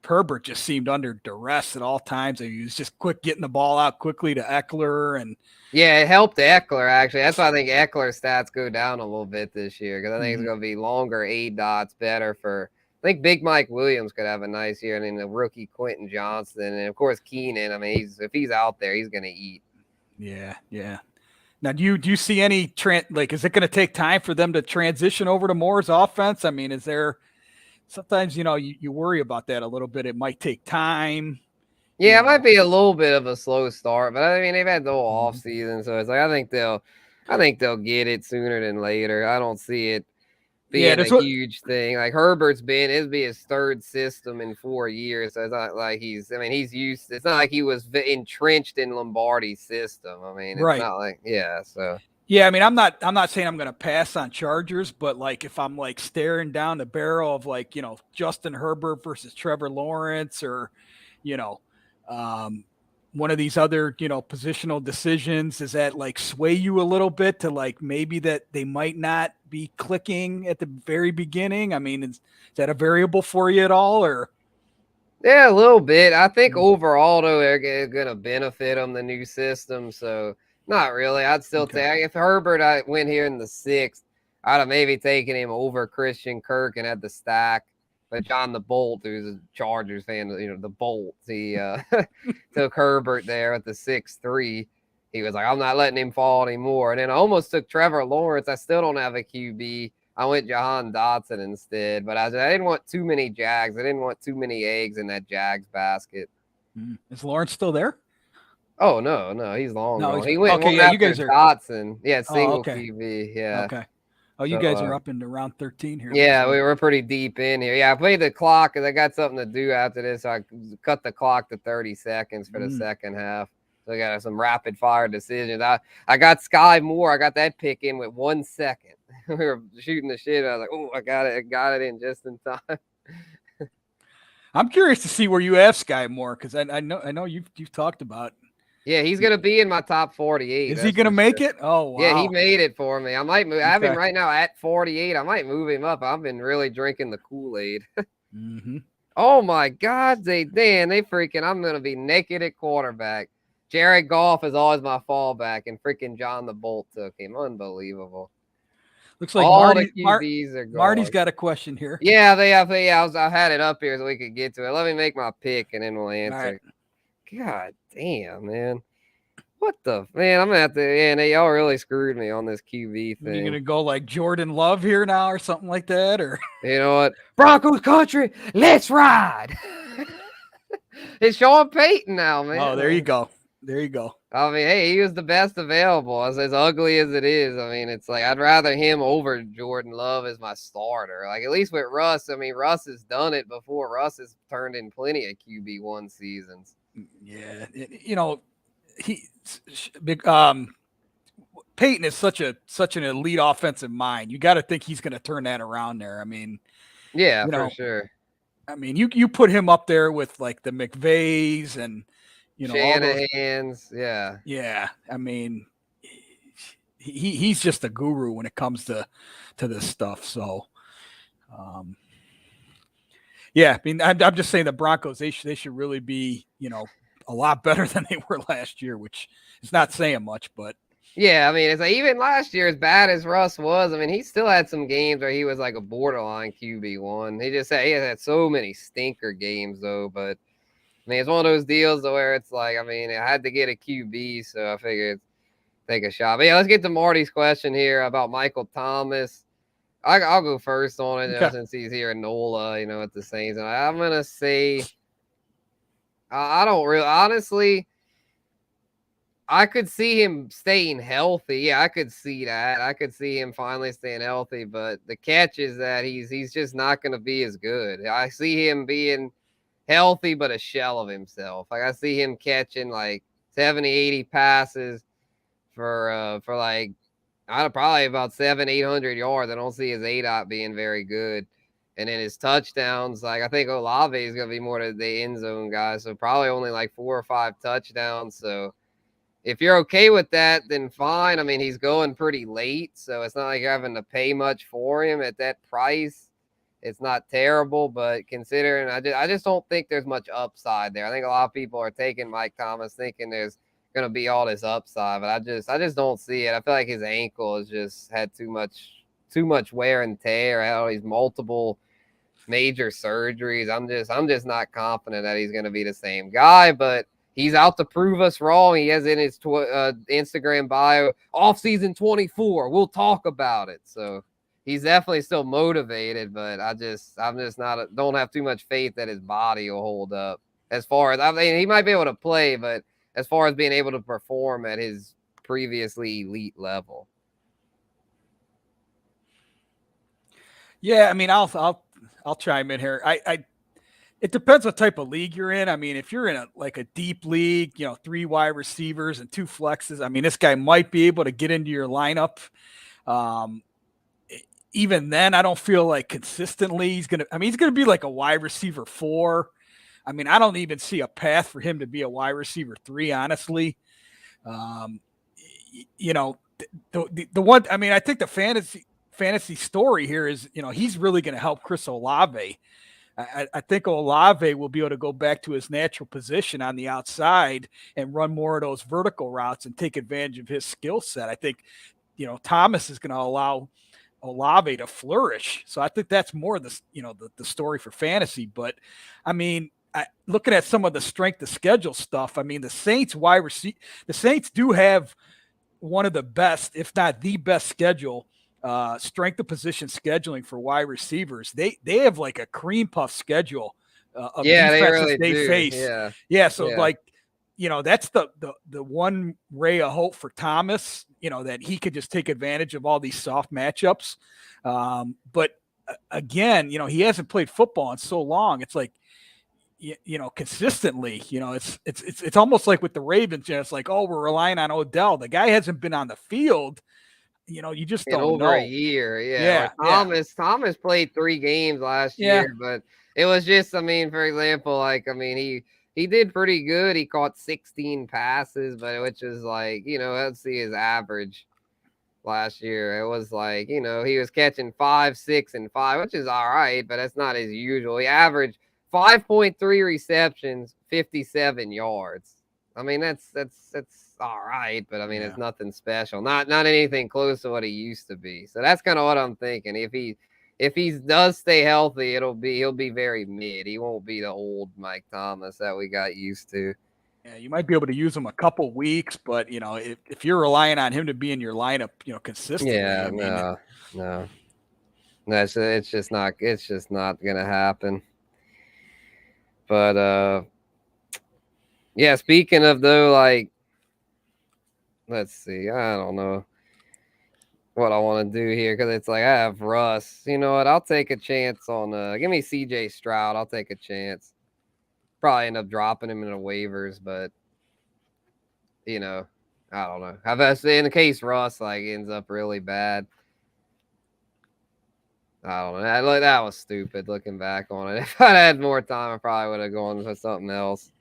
Herbert just seemed under duress at all times. And he was just quick getting the ball out quickly to Eckler, and Yeah, it helped Eckler, actually. That's why I think Eckler's stats go down a little bit this year because I think it's going to be longer A dots, better for. I think Big Mike Williams could have a nice year, and then the rookie Quentin Johnson, and of course Keenan. I mean, if he's out there, he's going to eat. yeah, yeah. Now, do you see any is it going to take time for them to transition over to Moore's offense? I mean, is there sometimes you worry about that a little bit. It might take time. Yeah, it might be a little bit of a slow start, but I mean they've had the whole off Mhm. season, so it's like I think they'll get it sooner than later. I don't see it Yeah, being a that's what. huge thing. Like Herbert's it'll be his third system in 4 years. So it's not like he's used. It's not like he was entrenched in Lombardi's system. I mean, it's Right. not like, yeah. So Yeah, I mean, I'm not saying I'm going to pass on Chargers, but like if I'm like staring down the barrel of like Justin Herbert versus Trevor Lawrence, or you know, um, one of these other positional decisions, does that like sway you a little bit to like maybe that they might not be clicking at the very beginning? I mean, is that a variable for you at all, or? yeah, a little bit. I think overall though, they're gonna benefit them the new system. So not really. I'd still Okay. take if Herbert I went here in the 6th, I'd have maybe taken him over Christian Kirk and had the stack. But John the Bolt, who's a Chargers fan, the Bolt, he took Herbert there at the 6-3. He was like, I'm not letting him fall anymore. And then I almost took Trevor Lawrence. I still don't have a QB. I went Jahan Dotson instead, but I didn't want too many Jags. I didn't want too many eggs in that Jags basket. Is Lawrence still there? Oh no, he's long No, gone. he's He went okay. one Yeah, you after guys are. Dotson. Yeah, Oh, single okay. QB. Yeah. Okay. Oh, you So guys are up into round 13 here. yeah, we were pretty deep in here. Yeah, I played the clock because I got something to do after this. So I cut the clock to 30 seconds for the second half. So I got some rapid fire decisions. I got Sky Moore. I got that pick in with 1 second. We were shooting the shit. I was like, oh, I got it in just in time. I'm curious to see where you have Sky Moore, because I know you've talked about. Yeah, he's gonna be in my top 48. Is he gonna make it? Oh wow! Yeah, he made it for me. I might move. I have him Okay. right now at 48. I might move him up. I've been really drinking the Kool-Aid. Oh my God, they freaking. I'm gonna be naked at quarterback. Jared Goff is always my fallback, and freaking John the Bolt took him. Unbelievable. Looks like All the QBs are gone. Marty's got a question here. Yeah, they have. Yeah, I had it up here so we could get to it. Let me make my pick, and then we'll answer. Right. God damn, man. What the man? I'm gonna have to. Yeah, y'all really screwed me on this QB thing. You're gonna go like Jordan Love here now, or something like that, or you know what? Broncos country, let's ride. It's Sean Payton now, man. Oh, there you go. There you go. I mean, hey, he was the best available. As ugly as it is, I mean, it's like I'd rather him over Jordan Love as my starter. Like at least with Russ, I mean, Russ has done it before. Russ has turned in plenty of QB1 seasons. Yeah, Peyton is such an elite offensive mind. You got to think he's going to turn that around there. I mean, yeah, for sure. I mean, you put him up there with like the McVays and Shanahan's, yeah. Yeah, I mean, he's just a guru when it comes to this stuff. So, yeah, I mean, I'm just saying the Broncos they should really be a lot better than they were last year, which is not saying much, but. Yeah, I mean, it's like even last year, as bad as Russ was, I mean, he still had some games where he was like a borderline QB1. He had so many stinker games though, but I mean, it's one of those deals where it's like, I mean, I had to get a QB, so I figured take a shot. But yeah, let's get to Marty's question here about Michael Thomas. I'll go first on it, Okay. since he's here in NOLA, at the Saints. And I'm going to say, I don't really, honestly, I could see him staying healthy. Yeah, I could see that. I could see him finally staying healthy. But the catch is that he's just not going to be as good. I see him being healthy, but a shell of himself. Like, I see him catching like 70, 80 passes for like, probably about 800 yards. I don't see his ADOT being very good. And then his touchdowns, like, I think Olave is going to be more of the end zone guy. So probably only like 4 or 5 touchdowns. So if you're okay with that, then fine. I mean, he's going pretty late, so it's not like you're having to pay much for him at that price. It's not terrible, but considering I just don't think there's much upside there. I think a lot of people are taking Mike Thomas thinking there's going to be all this upside, but I just don't see it. I feel like his ankle has just had too much wear and tear. Had all these multiple major surgeries. I'm just not confident that he's going to be the same guy, but he's out to prove us wrong. He has in his Instagram bio, off-season 24. We'll talk about it. So he's definitely still motivated, but I'm just not don't have too much faith that his body will hold up. As far as, I mean, he might be able to play, but as far as being able to perform at his previously elite level. Yeah, I mean, I'll chime in here. It depends what type of league you're in. I mean, if you're in a deep league, 3 wide receivers and 2 flexes, I mean, this guy might be able to get into your lineup. Even then, I don't feel like consistently he's gonna be like a wide receiver 4. I mean, I don't even see a path for him to be a wide receiver 3, honestly. The one, I mean, I think the fantasy story here is, he's really going to help Chris Olave. I think Olave will be able to go back to his natural position on the outside and run more of those vertical routes and take advantage of his skill set. I think, Thomas is going to allow Olave to flourish. So I think that's more the story for fantasy. But I mean, looking at some of the strength of schedule stuff, I mean, the Saints do have one of the best, if not the best schedule, strength of position scheduling for wide receivers. They have like a cream puff schedule of defenses they face. Yeah. So like, that's the one ray of hope for Thomas, that he could just take advantage of all these soft matchups. But again, he hasn't played football in so long. It's like, consistently, it's almost like with the Ravens, it's like, oh, we're relying on Odell. The guy hasn't been on the field. You just don't over know. A year. Yeah. Thomas played 3 games last year, but it was just, I mean, for example, like, I mean, he did pretty good. He caught 16 passes, but which is like, let's see his average last year. It was like, he was catching 5, 6, and 5, which is all right, but that's not his usual. He averaged 5.3 receptions, 57 yards. I mean, that's all right, but I mean, it's nothing special. Not anything close to what he used to be. So that's kind of what I'm thinking. If he does stay healthy, he'll be very mid. He won't be the old Mike Thomas that we got used to. Yeah, you might be able to use him a couple weeks, but if you're relying on him to be in your lineup, consistently, no, it's just not gonna happen. But yeah, speaking of though, like, let's see, I don't know what I want to do here because it's like I have Russ. You know what? I'll take a chance on give me CJ Stroud. I'll take a chance. Probably end up dropping him in the waivers, but I don't know. In the case Russ like ends up really bad. I don't know. That was stupid looking back on it. If I'd had more time, I probably would have gone for something else.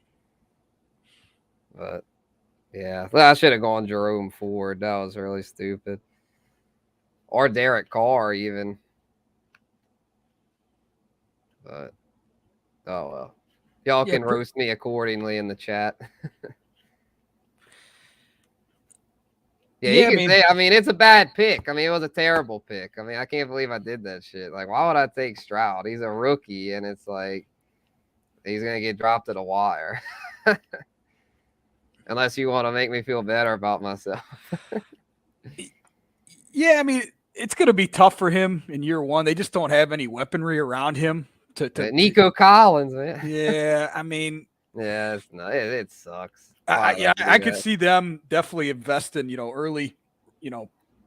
But yeah, I should have gone Jerome Ford. That was really stupid. Or Derek Carr even. But oh well. Y'all can roast me accordingly in the chat. You can say, I mean, it's a bad pick. I mean, it was a terrible pick. I mean, I can't believe I did that shit. Like, why would I take Stroud? He's a rookie, and it's like he's gonna get dropped to the wire. unless you want to make me feel better about myself. Yeah, I mean, it's going to be tough for him in year one. They just don't have any weaponry around him. Nico Collins, man. Yeah, I mean, yeah, it sucks. I could see them definitely investing, early,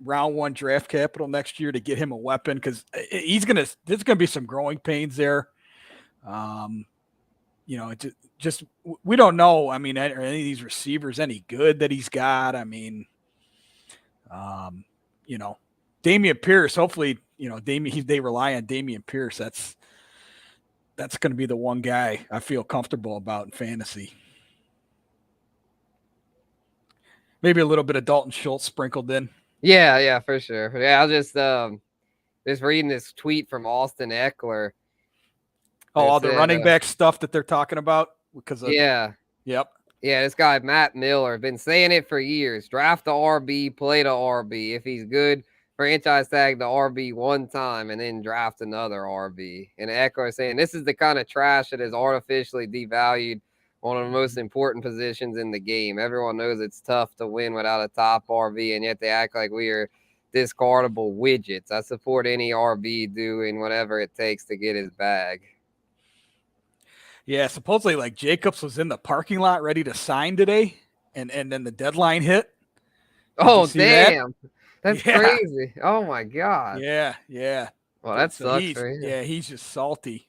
round one draft capital next year to get him a weapon because there's gonna be some growing pains there. Just we don't know. I mean, are any of these receivers any good that he's got? I mean, Dameon Pierce. Hopefully, they rely on Dameon Pierce. That's going to be the one guy I feel comfortable about in fantasy. Maybe a little bit of Dalton Schultz sprinkled in. Yeah, for sure. Yeah, I was just reading this tweet from Austin Eckler. All the running back stuff that they're talking about because of yep. Yeah, this guy Matt Miller been saying it for years. Draft the RB, play the RB. If he's good, franchise tag the RB one time and then draft another RB. And Eckler saying this is the kind of trash that is artificially devalued one of the most important positions in the game. Everyone knows it's tough to win without a top RB, and yet they act like we are discardable widgets. I support any RB doing whatever it takes to get his bag. Yeah, supposedly like Jacobs was in the parking lot ready to sign today, and then the deadline hit. Oh, damn. That's crazy. Oh, my God. Yeah. Well, that sucks for him. Yeah, he's just salty.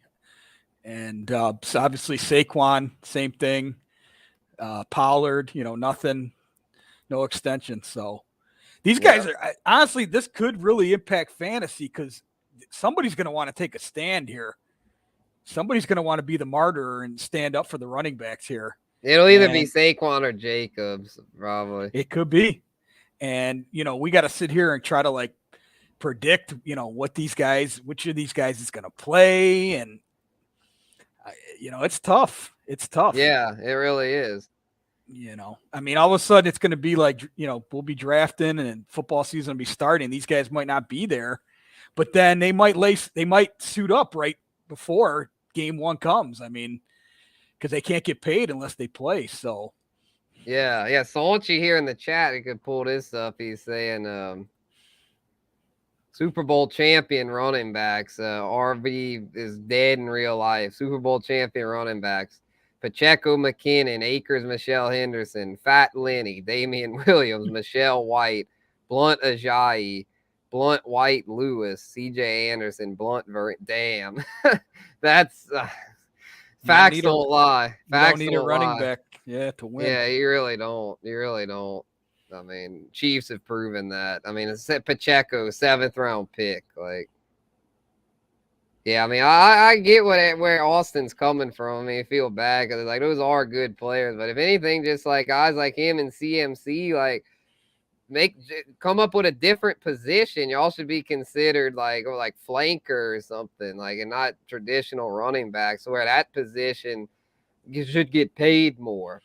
And so obviously Saquon, same thing. Pollard, nothing, no extension. So these guys are honestly, this could really impact fantasy because somebody's going to want to take a stand here. Somebody's going to want to be the martyr and stand up for the running backs here. It'll either be Saquon or Jacobs, probably. It could be. And, we got to sit here and try to predict, which of these guys is going to play. And, it's tough. It's tough. Yeah, it really is. I mean, all of a sudden it's going to be we'll be drafting and football season will be starting. These guys might not be there, but then they might suit up right before game one comes. I mean, because they can't get paid unless they play. So, yeah. Solchi here in the chat, he could pull this up. He's saying, Super Bowl champion running backs. RB is dead in real life. Super Bowl champion running backs. Pacheco McKinnon, Akers Michelle Henderson, Fat Lenny, Damian Williams, Michelle White, Blunt Ajayi, Blunt White Lewis, CJ Anderson, Blunt damn. That's facts don't lie. Facts don't need a running back to win. Yeah, you really don't. I mean, Chiefs have proven that. I mean, it's Pacheco, 7th round pick. Yeah, I mean, I get where Austin's coming from. I mean, I feel bad because those are good players. But if anything, just guys like him and CMC, come up with a different position. Y'all should be considered like flanker or something, and not traditional running backs. Where that position you should get paid more.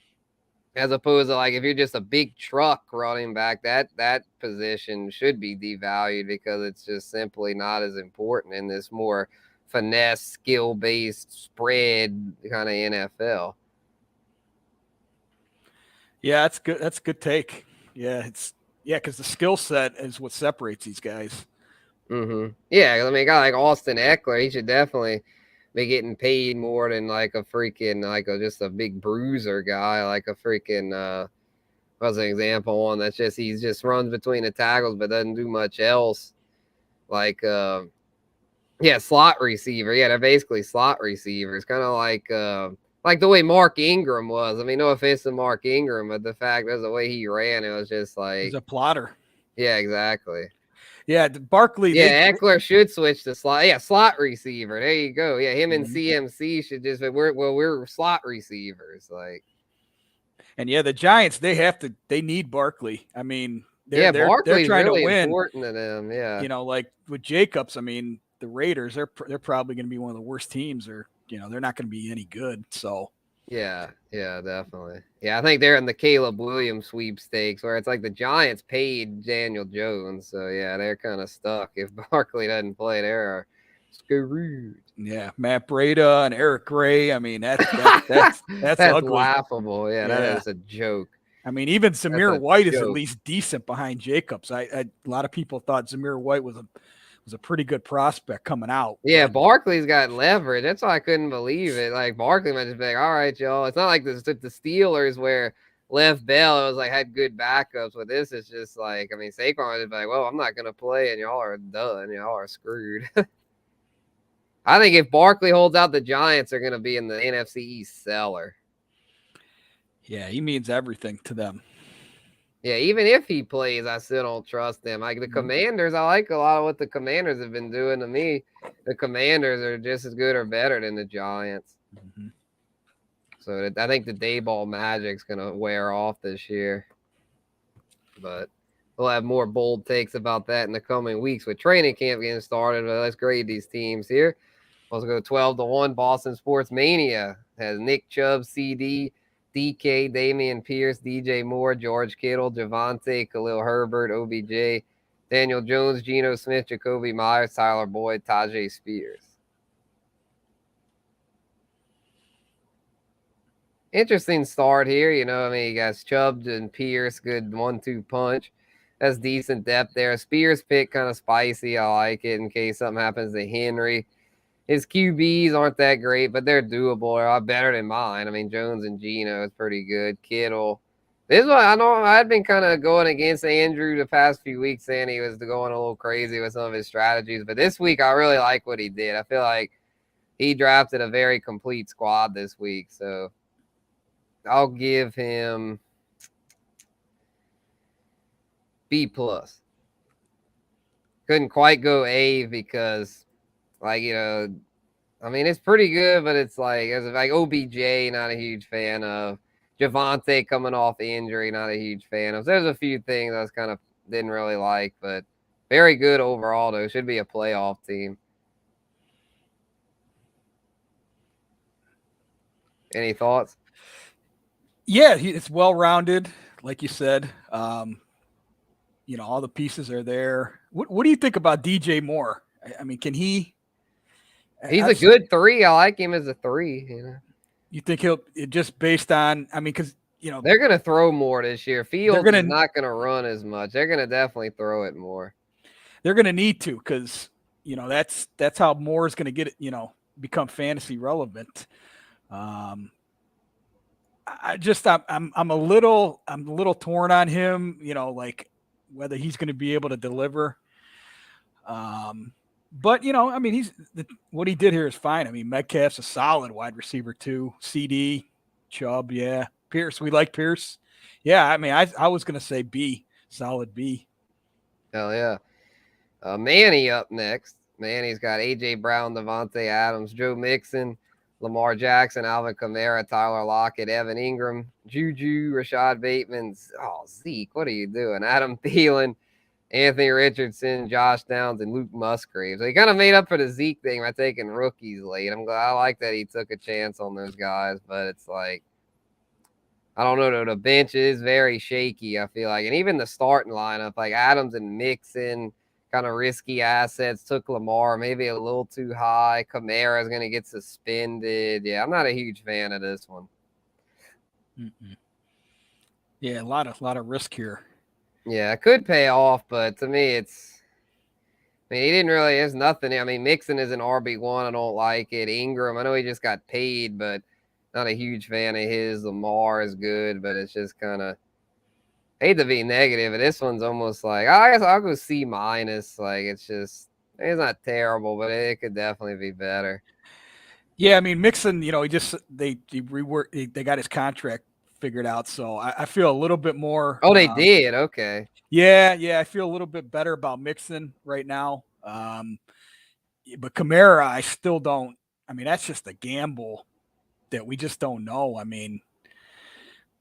As opposed to if you're just a big truck running back, that position should be devalued because it's just simply not as important in this more finesse, skill-based spread kind of NFL. Yeah, that's good. That's a good take. Yeah, because the skill set is what separates these guys. Mm-hmm. Yeah, I mean, a guy like Austin Eckler, he should definitely be getting paid more than a freaking just a big bruiser guy, a freaking what's an example one that's he just runs between the tackles but doesn't do much else. Slot receiver. Yeah, they're basically slot receivers, kind of like the way Mark Ingram was. I mean, no offense to Mark Ingram, but the fact was the way he ran, it was just he's a plotter. Yeah, exactly. Yeah, Barkley. Yeah, Eckler should switch to slot. Yeah, slot receiver. There you go. Yeah, him and CMC should just. We're slot receivers. And the Giants. They need Barkley. I mean, they're trying really to win. Important to them. Yeah. With Jacobs. I mean, the Raiders. They're probably going to be one of the worst teams, or they're not going to be any good. So. Yeah, definitely. Yeah, I think they're in the Caleb Williams sweepstakes where it's the Giants paid Daniel Jones. So, yeah, they're kind of stuck. If Barkley doesn't play, they're screwed. Yeah, Matt Breida and Eric Gray. I mean, that's ugly. laughable. Yeah, that is a joke. I mean, even That's a Zamir White is at joke. least decent behind Jacobs. A lot of people thought Zamir White was a pretty good prospect coming out. Yeah, but Barkley's got leverage. That's why I couldn't believe it. Like Barkley might just be like, all right, y'all. It's not like the Steelers where Lev Bell was like had good backups. With this, it's just like, I mean, Saquon is like, well, I'm not gonna play, and y'all are done. Y'all are screwed. I think if Barkley holds out, the Giants are gonna be in the NFC East cellar. yeah, he means everything to them. Yeah, even if he plays, I still don't trust them. Like the Commanders, I like a lot of what the Commanders have been doing to me. The Commanders are just as good or better than the Giants. Mm-hmm. So I think the Dayball Magic's going to wear off this year. But we'll have more bold takes about that in the coming weeks with training camp getting started. But let's grade these teams here. Let's go 12-1. Boston Sports Mania has Nick Chubb, CD, DK, Damian Pierce, DJ Moore, George Kittle, Javonte, Khalil Herbert, OBJ, Daniel Jones, Geno Smith, Jacoby Myers, Tyler Boyd, Tajay Spears. Interesting start here. You know, I mean, you guys Chubb and Pierce, good 1-2 punch. That's decent depth there. Spears pick kind of spicy. I like it in case something happens to Henry. His QBs aren't that great, but they're doable. They're a lot better than mine. I mean, Jones and Geno is pretty good. Kittle. This one, I know I'd been kind of going against Andrew the past few weeks, saying he was going a little crazy with some of his strategies. But this week, I really like what he did. I feel like he drafted a very complete squad this week. So I'll give him B+. Couldn't quite go A because, like, you know, I mean, it's pretty good, but it's like, as like OBJ, not a huge fan of. Javonte coming off injury, not a huge fan of. So there's a few things I was kind of didn't really like, but very good overall, though. Should be a playoff team. Any thoughts? Yeah, it's well-rounded, like you said. You know, all the pieces are there. What do you think about DJ Moore? I mean, can he? He's a good 3. I like him as a 3. You know, you think he'll just based on? I mean, because you know they're gonna throw more this year. Fields is not gonna run as much. They're gonna definitely throw it more. They're gonna need to because you know that's how Moore is gonna get it. You know, become fantasy relevant. I'm a little torn on him. You know, like whether he's going to be able to deliver. But you know, I mean, what he did here is fine. I mean, Metcalf's a solid wide receiver too. CD, Chubb, yeah. Pierce, we like Pierce. Yeah, I mean, I was going to say B, solid B. Hell yeah. Manny up next. Manny's got A.J. Brown, Devontae Adams, Joe Mixon, Lamar Jackson, Alvin Kamara, Tyler Lockett, Evan Ingram, Juju, Rashad Bateman. Oh, Zeke, what are you doing? Adam Thielen, Anthony Richardson, Josh Downs, and Luke Musgrave. So he kind of made up for the Zeke thing by taking rookies late. I like that he took a chance on those guys, but it's like, I don't know. The bench is very shaky, I feel like. And even the starting lineup, like Adams and Mixon, kind of risky assets, took Lamar maybe a little too high. Kamara is going to get suspended. Yeah, I'm not a huge fan of this one. Mm-mm. Yeah, a lot of risk here. Yeah, it could pay off, but to me, I mean, he didn't really, there's nothing. I mean, Mixon is an RB1. I don't like it. Ingram, I know he just got paid, but not a huge fan of his. Lamar is good, but it's just kind of, hate to be negative, but this one's almost like, I guess I'll go C-. Like, it's not terrible, but it could definitely be better. Yeah, I mean, Mixon, you know, they reworked, they got his contract figured out, so I feel a little bit more. Oh, they did? Okay. Yeah, I feel a little bit better about Mixon right now. But Kamara, I still don't. I mean, that's just a gamble that we just don't know. I mean,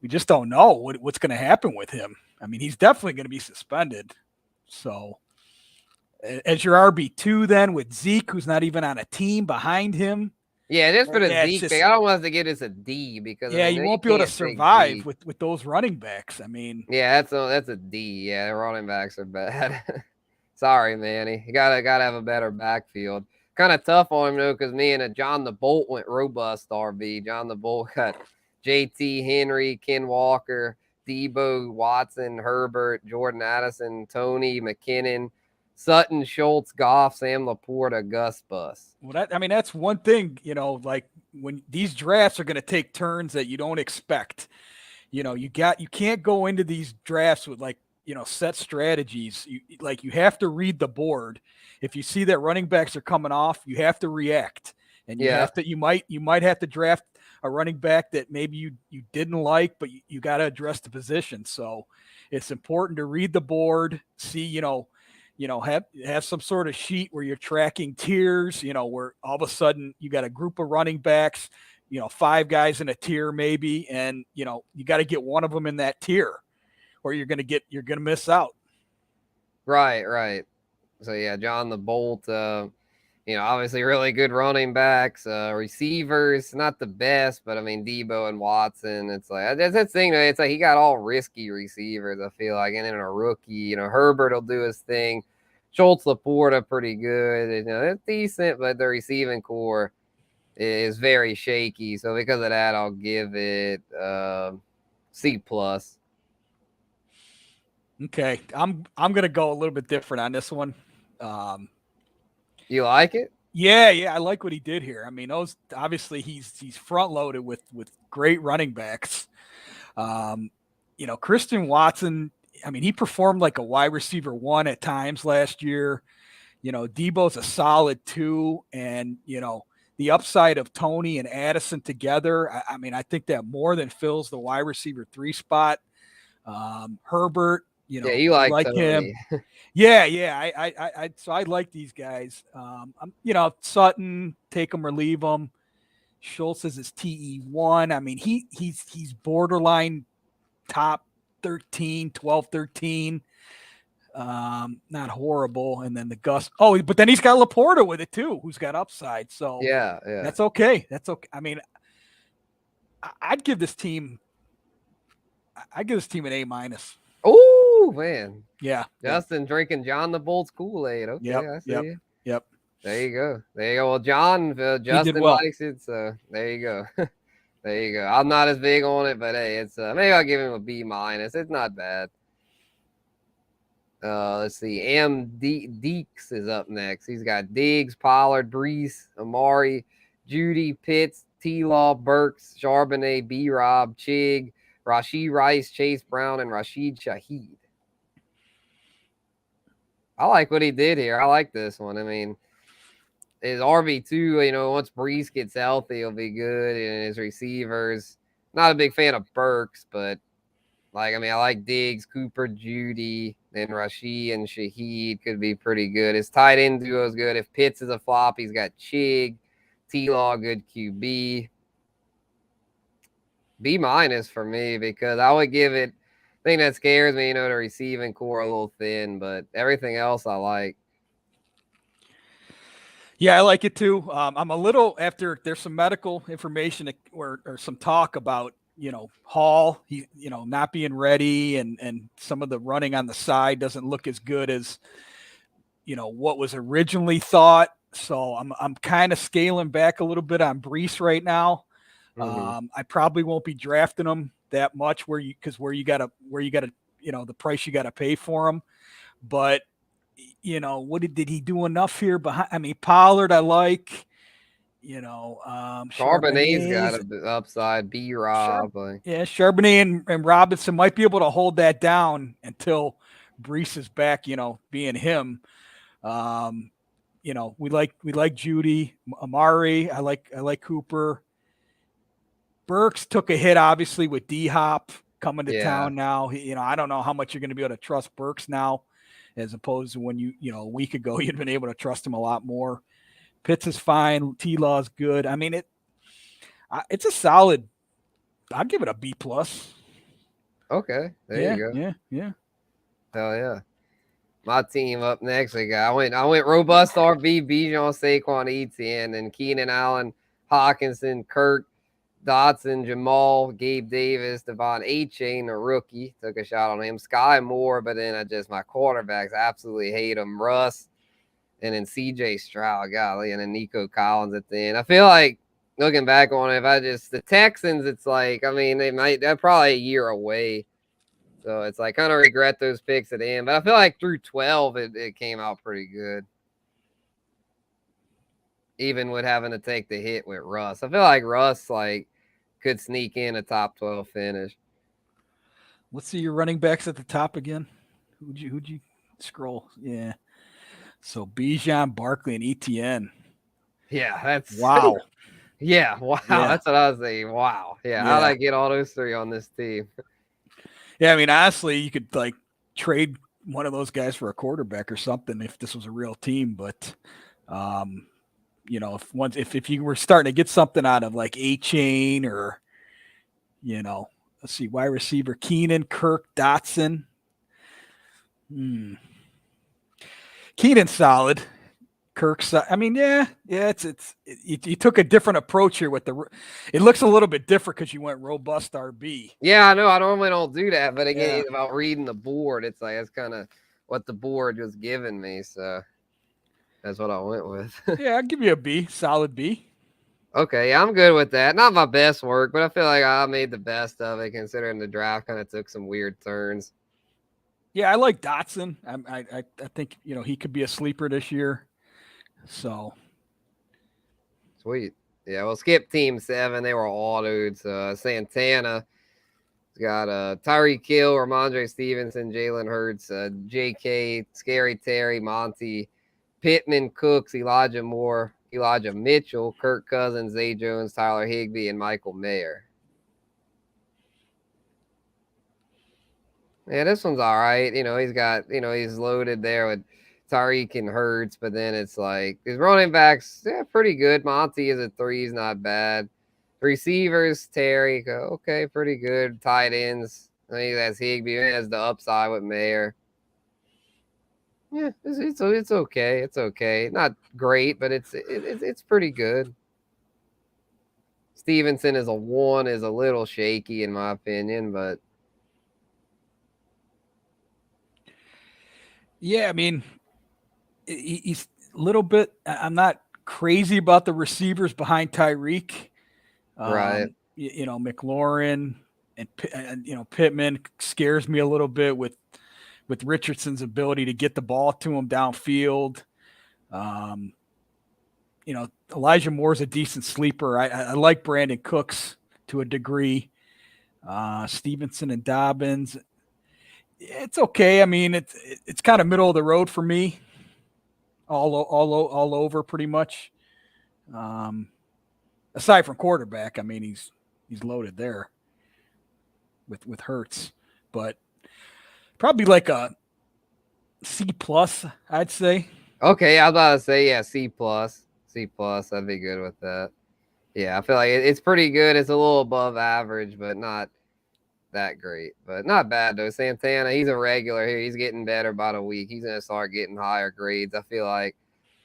we just don't know what's going to happen with him. I mean, he's definitely going to be suspended. So, as your RB2 then with Zeke, who's not even on a team behind him. Yeah, just for the Zeke thing, I don't want us to get this a D because you won't be able to survive with those running backs. I mean, yeah, that's a D. Yeah, the running backs are bad. Sorry, Manny. You gotta have a better backfield. Kind of tough on him though, because me and John the Bolt went robust RB. John the Bolt got JT Henry, Ken Walker, Debo, Watson, Herbert, Jordan Addison, Tony, McKinnon, Sutton, Schultz, Goff, Sam Laporta, Gus Bus. Well, that's one thing, like when these drafts are going to take turns that you don't expect. You can't go into these drafts with set strategies. You have to read the board. If you see that running backs are coming off, you have to react. And you might have to draft a running back that maybe you didn't like, but you got to address the position. So it's important to read the board, see, have some sort of sheet where you're tracking tiers, where all of a sudden you got a group of running backs, 5 guys in a tier maybe, and you got to get one of them in that tier or you're going to miss out. Right. So yeah, John the Bolt, obviously really good running backs, receivers, not the best, but I mean, Debo and Watson, it's like, that's the thing. It's like he got all risky receivers, I feel like, and then a rookie, Herbert will do his thing. Schultz, Laporta, pretty good. It's decent, but the receiving core is very shaky. So because of that, I'll give it C+. Okay. I'm going to go a little bit different on this one. You like it? Yeah, I like what he did here. I mean, those obviously he's front loaded with great running backs. Christian Watson, I mean, he performed like a wide receiver 1 at times last year. Debo's a solid 2, and the upside of Tony and Addison together, I mean, I think that more than fills the wide receiver 3 spot. Herbert, yeah, you like him. Yeah. So I like these guys. Sutton, take them or leave them. Schultz is his TE1. I mean, he's borderline top 13, 12, 13. Not horrible. And then the Gus. Oh, but then he's got Laporta with it too, who's got upside. So yeah, that's okay. I mean, I'd give this team an A-. Oh man, yeah. Justin drinking John the Bolt's Kool-Aid. Okay, I see you. Yep. There you go. Well, Justin likes it, so there you go. There you go. I'm not as big on it, but hey, it's maybe I'll give him a B-. It's not bad. Let's see. Deeks is up next. He's got Diggs, Pollard, Brees, Amari, Judy, Pitts, T-Law, Burks, Charbonnet, B-Rob, Chig, Rashee Rice, Chase Brown, and Rashid Shaheed. I like what he did here. I like this one. I mean, his RB2, once Brees gets healthy, he'll be good. And his receivers, not a big fan of Burks, but I like Diggs, Cooper, Judy, then Rashee and Shaheed could be pretty good. His tight end duo is good. If Pitts is a flop, he's got Chig, T-Law, good QB. B- for me, because I would give it, thing that scares me, the receiving core a little thin, but everything else I like. Yeah, I like it too. I'm a little after there's some medical information or some talk about, Hall, he, not being ready and some of the running on the side doesn't look as good as, what was originally thought. So I'm kind of scaling back a little bit on Brees right now. Mm-hmm. I probably won't be drafting him that much where you gotta, the price you got to pay for him. But, what did he do enough here behind? I mean, Pollard, I like, Charbonnet's got an upside. B-Rob. Charbonnet and Robinson might be able to hold that down until Brees is back, being him. We like Judy, Amari. I like Cooper. Burks took a hit, obviously, with D-Hop coming to town now. I don't know how much you're going to be able to trust Burks now, as opposed to when a week ago you'd been able to trust him a lot more. Pitts is fine. T-Law is good. I mean, it's a solid. I'd give it a B+. Okay, there you go. Yeah. Hell yeah. My team up next. I went robust RB, Bijan, Saquon, Etienne, and Keenan Allen, Hawkinson, Kirk, Dotson, Jamal, Gabe Davis, Devon A-Chain, a rookie. Took a shot on him. Sky Moore, but then my quarterbacks absolutely hate him. Russ, and then C.J. Stroud, golly, and then Nico Collins at the end. I feel like, looking back on it, the Texans, it's like, they're probably a year away So it's like kind of regret those picks at the end. But I feel like through 12, it came out pretty good. Even with having to take the hit with Russ. I feel like Russ like could sneak in a top 12 finish. Let's see your running backs at the top again. Who'd you scroll? Yeah. So Bijan, Barkley, and ETN. Yeah, that's wow. Yeah, wow. Yeah. That's what I was saying. Wow. Yeah, how'd I get all those three on this team? Yeah, I mean, honestly, you could like trade one of those guys for a quarterback or something if this was a real team. But, if you were starting to get something out of like A-Chain or, let's see, wide receiver Keenan, Kirk, Dotson. Keenan's solid. Kirk's. I mean, yeah. You took a different approach here with it looks a little bit different because you went robust RB. Yeah, I know. I normally don't do that, but again, it's about reading the board. It's like that's kind of what the board was giving me, so that's what I went with. Yeah, I'll give you a B, solid B. Okay, yeah, I'm good with that. Not my best work, but I feel like I made the best of it considering the draft kind of took some weird turns. Yeah, I like Dotson. I think he could be a sleeper this year. So sweet. Yeah, we'll skip team 7. They were all dudes. Santana got Tyreek Hill, Ramondre Stevenson, Jalen Hurts, J.K., Scary Terry, Monty, Pittman, Cooks, Elijah Moore, Elijah Mitchell, Kirk Cousins, Zay Jones, Tyler Higbee, and Michael Mayer. Yeah, this one's all right. He's got, he's loaded there with Tyreek and Hurts, but then it's like his running backs, pretty good. Monty is a 3, he's not bad. Receivers, Terry, okay, pretty good. Tight ends, I think that's Higbee. He has the upside with Mayer. Yeah, it's okay. It's okay. Not great, but it's pretty good. Stevenson is a 1, is a little shaky in my opinion, but yeah, I mean, he's a little bit. I'm not crazy about the receivers behind Tyreek. Right. McLaurin and Pittman scares me a little bit with Richardson's ability to get the ball to him downfield. Elijah Moore's a decent sleeper. I like Brandon Cooks to a degree. Stevenson and Dobbins. It's okay. I mean, it's kind of middle of the road for me. All over pretty much. Aside from quarterback, I mean, he's loaded there with Hurts, but probably like a C+, I'd say. Okay, I was about to say, yeah, C+. I'd be good with that. Yeah, I feel like it's pretty good. It's a little above average, but not that great. But not bad, though. Santana, he's a regular here. He's getting better by the week. He's going to start getting higher grades, I feel like,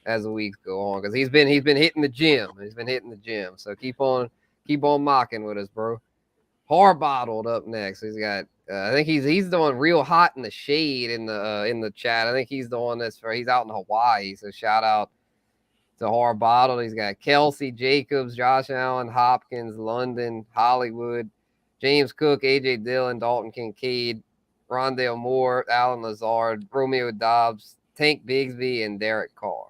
as the weeks go on. Because he's been hitting the gym. So keep on mocking with us, bro. Harbottled up next. He's got I think he's the one real hot in the shade in the chat. I think he's the one he's out in Hawaii. So shout out to Harbottled. He's got Kelsey, Jacobs, Josh Allen, Hopkins, London, Hollywood, James Cook, AJ Dillon, Dalton Kincaid, Rondale Moore, Alan Lazard, Romeo Dobbs, Tank Bigsby, and Derek Carr.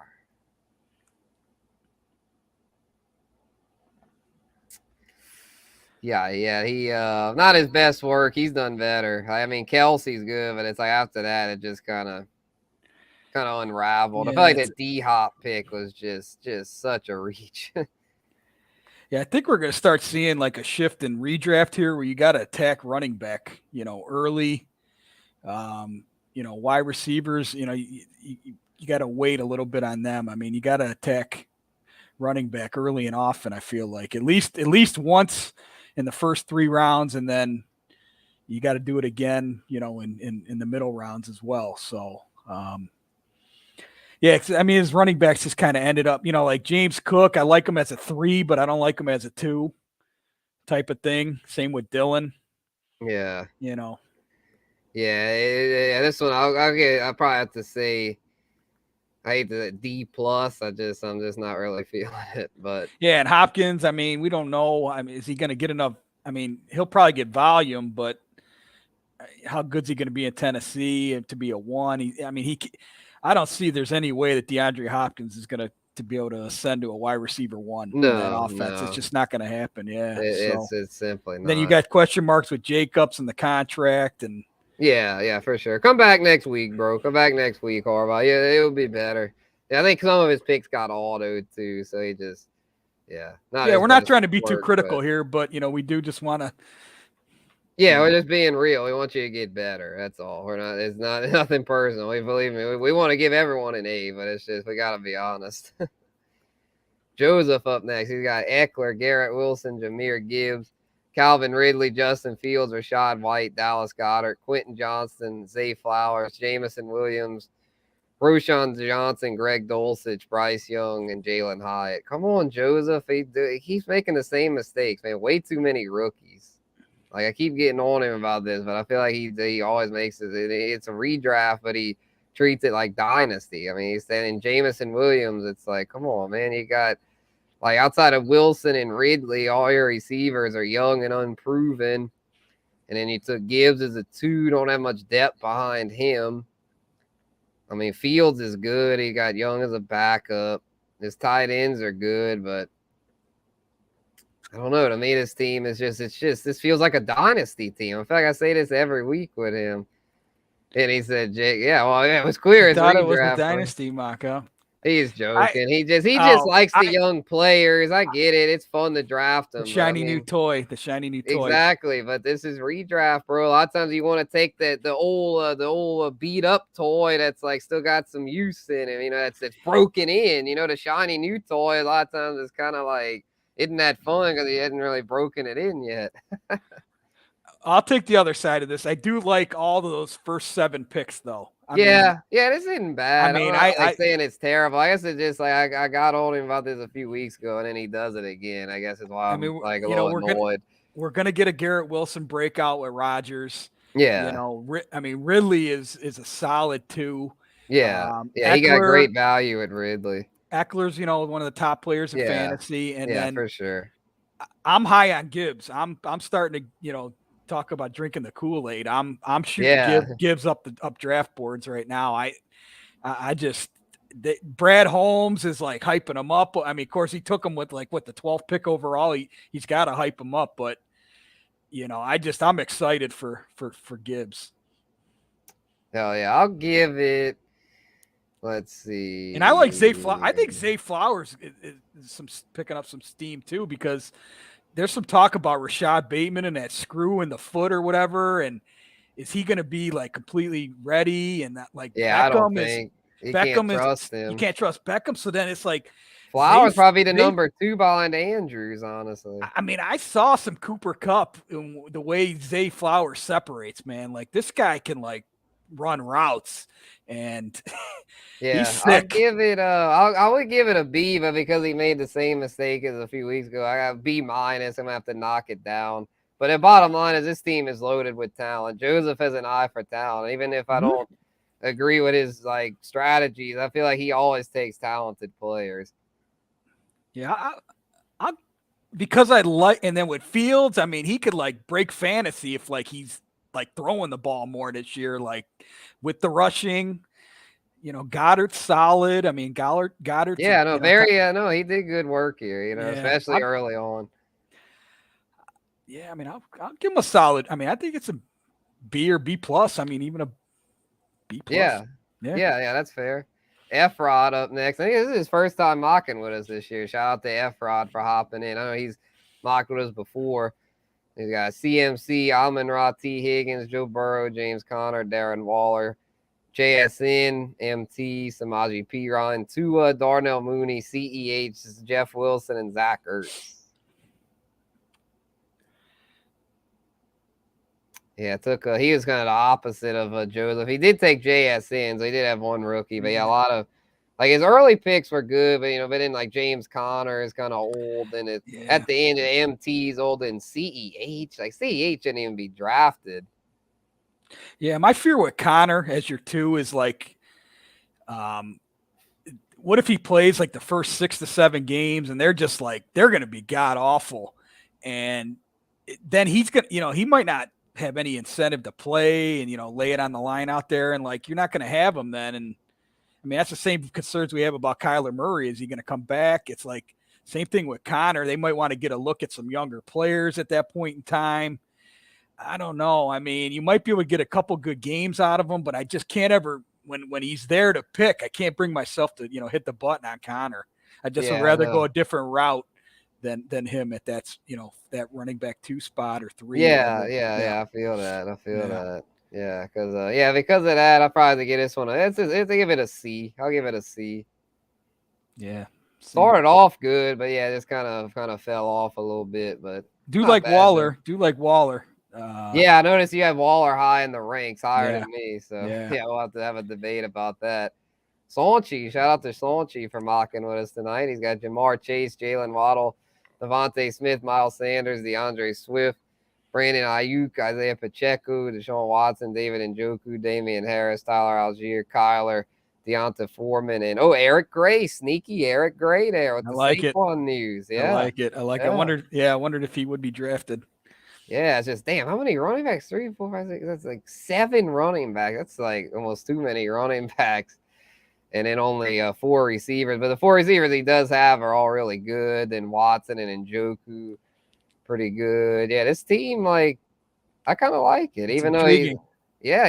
Yeah, he not his best work. He's done better. I mean, Kelsey's good, but it's like after that, it just kind of unraveled. Yeah, I feel like that D-Hop pick was just such a reach. Yeah, I think we're going to start seeing like a shift in redraft here where you got to attack running back, early. Wide receivers, you got to wait a little bit on them. I mean, you got to attack running back early and often, I feel like. At least once in the first 3 rounds, and then you got to do it again, in the middle rounds as well. So, yeah, I mean, his running backs just kind of ended up, like James Cook. I like him as a 3, but I don't like him as a 2 type of thing. Same with Dillon. Yeah. Yeah, this one I'll probably have to say I hate the D+. I'm just not really feeling it. But yeah, and Hopkins, I mean, we don't know. I mean, is he going to get enough? I mean, he'll probably get volume, but how good's he going to be in Tennessee and to be a 1? I don't see there's any way that DeAndre Hopkins is going to be able to ascend to a wide receiver 1 in that offense. It's just not going to happen. Yeah. It's simply not. Then you got question marks with Jacobs and the contract and. Yeah, for sure. Come back next week, bro. Come back next week, Harbaugh. Yeah, it'll be better. Yeah, I think some of his picks got autoed too, so he just, we're not trying to be too critical here, but we do just want to. Yeah, we're just being real. We want you to get better. That's all. We're not. It's not nothing personal. Believe me. We want to give everyone an A, but it's just we gotta be honest. Joseph up next. He's got Eckler, Garrett Wilson, Jahmyr Gibbs, Calvin Ridley, Justin Fields, Rashad White, Dallas Goedert, Quentin Johnston, Zay Flowers, Jamison Williams, Roschon Johnson, Greg Dulcich, Bryce Young, and Jalen Hyatt. Come on, Joseph. He keeps making the same mistakes, man. Way too many rookies. Like, I keep getting on him about this, but I feel like he always makes it. It's a redraft, but he treats it like dynasty. I mean, he's saying Jamison Williams. It's like, come on, man. You got, like, outside of Wilson and Ridley, all your receivers are young and unproven. And then you took Gibbs as a 2, don't have much depth behind him. I mean, Fields is good. He got Young as a backup. His tight ends are good, but I don't know. To me, this team is this feels like a dynasty team. In fact, I say this every week with him. And he said, Jake, it was clear. Thought it was a dynasty, Mako. He's joking. He just likes the young players. I get it. It's fun to draft them. The shiny new toy. Exactly. But this is redraft, bro. A lot of times you want to take the old beat up toy that's like still got some use in it. That's broken in. The shiny new toy. A lot of times it's kind of like, isn't that fun because he hadn't really broken it in yet. I'll take the other side of this. I do like all of those first 7 picks, though. This isn't bad. I mean, I'm saying it's terrible. I guess it's just like I got on him about this a few weeks ago, and then he does it again. I guess is why I'm like a little annoyed. We're gonna get a Garrett Wilson breakout with Rodgers. Yeah. Ridley is a solid 2. Yeah. He got great value at Ridley. Eckler's, one of the top players in fantasy, and then for sure. I'm high on Gibbs. I'm starting to talk about drinking the Kool-Aid. I'm shooting Gibbs up draft boards right now. Brad Holmes is like hyping him up. I mean, of course, he took him with the 12th pick overall. He's got to hype him up, but I'm excited for Gibbs. Hell yeah, I'll give it. Let's see. And I like Zay Flowers. I think Zay Flowers is picking up some steam too, because there's some talk about Rashad Bateman and that screw in the foot or whatever. And is he going to be like completely ready? And that Beckham I don't think you can't trust him. You can't trust Beckham. So then it's like Flowers probably the number 2 behind Andrews, honestly. I mean, I saw some Cooper Kupp in the way Zay Flowers separates, man. Like, this guy can run routes, and he's sick. I would give it a B, but because he made the same mistake as a few weeks ago, I got B-. I'm gonna have to knock it down. But the bottom line is this team is loaded with talent. Joseph has an eye for talent. Even if I don't agree with his strategies, I feel like he always takes talented players. Yeah, I because I like, and then with Fields, I mean, he could break fantasy if he's throwing the ball more this year, with the rushing. Goddard's solid. I mean, Goddard's he did good work here, especially early on. Yeah, I mean, I'll give him a solid. I mean, I think it's a B or B plus. I mean, even a B plus. Yeah, that's fair. F-Rod up next. I think this is his first time mocking with us this year. Shout out to F-Rod for hopping in. I know he's mocked with us before. He's got CMC, Amon-Ra, T. Higgins, Joe Burrow, James Conner, Darren Waller, JSN, MT, Samaje Perine, Tua, Darnell Mooney, CEH, Jeff Wilson, and Zach Ertz. Yeah, he was kind of the opposite of Joseph. He did take JSN, so he did have one rookie, but a lot of his early picks were good, but but then James Conner is kind of old, and at the end MT's old, and CEH CEH didn't even be drafted. Yeah, my fear with Conner as your 2 is what if he plays the first 6 to 7 games and they're just they're going to be god awful, and then he's gonna he might not have any incentive to play and, lay it on the line out there. And like, you're not going to have him then. And I mean, that's the same concerns we have about Kyler Murray. Is he going to come back? It's like same thing with Connor. They might want to get a look at some younger players at that point in time. I don't know. I mean, you might be able to get a couple good games out of him, but I just can't ever, when he's there to pick, I can't bring myself to, hit the button on Connor. I just would rather go a different route than him at that running back 2 spot or 3. Yeah. I feel that. Yeah, because of that, I'll probably give this one. I'll give it a C. I'll give it a C. Yeah. Started off good, but yeah, just kind of fell off a little bit. But do like Waller. Yeah, I noticed you have Waller high in the ranks, higher than me. So yeah, we'll have to have a debate about that. Sonchi, shout out to Sonchi for mocking with us tonight. He's got Jamar Chase, Jalen Waddle, Devontae Smith, Miles Sanders, DeAndre Swift, Brandon Ayuk, Isaiah Pacheco, Deshaun Watson, David Njoku, Damian Harris, Tyler Algier, Kyler, Deonta Foreman, and Eric Gray, sneaky Eric Gray there with the Saquon news. Yeah, I like it. I wondered if he would be drafted. Yeah, it's just damn. How many running backs? 3, 4, 5, 6. That's like 7 running backs. That's like almost too many running backs, and then only 4 receivers. But the 4 receivers he does have are all really good. Then Watson and Njoku, pretty good. Yeah, this team, like, I kind of like it, even though he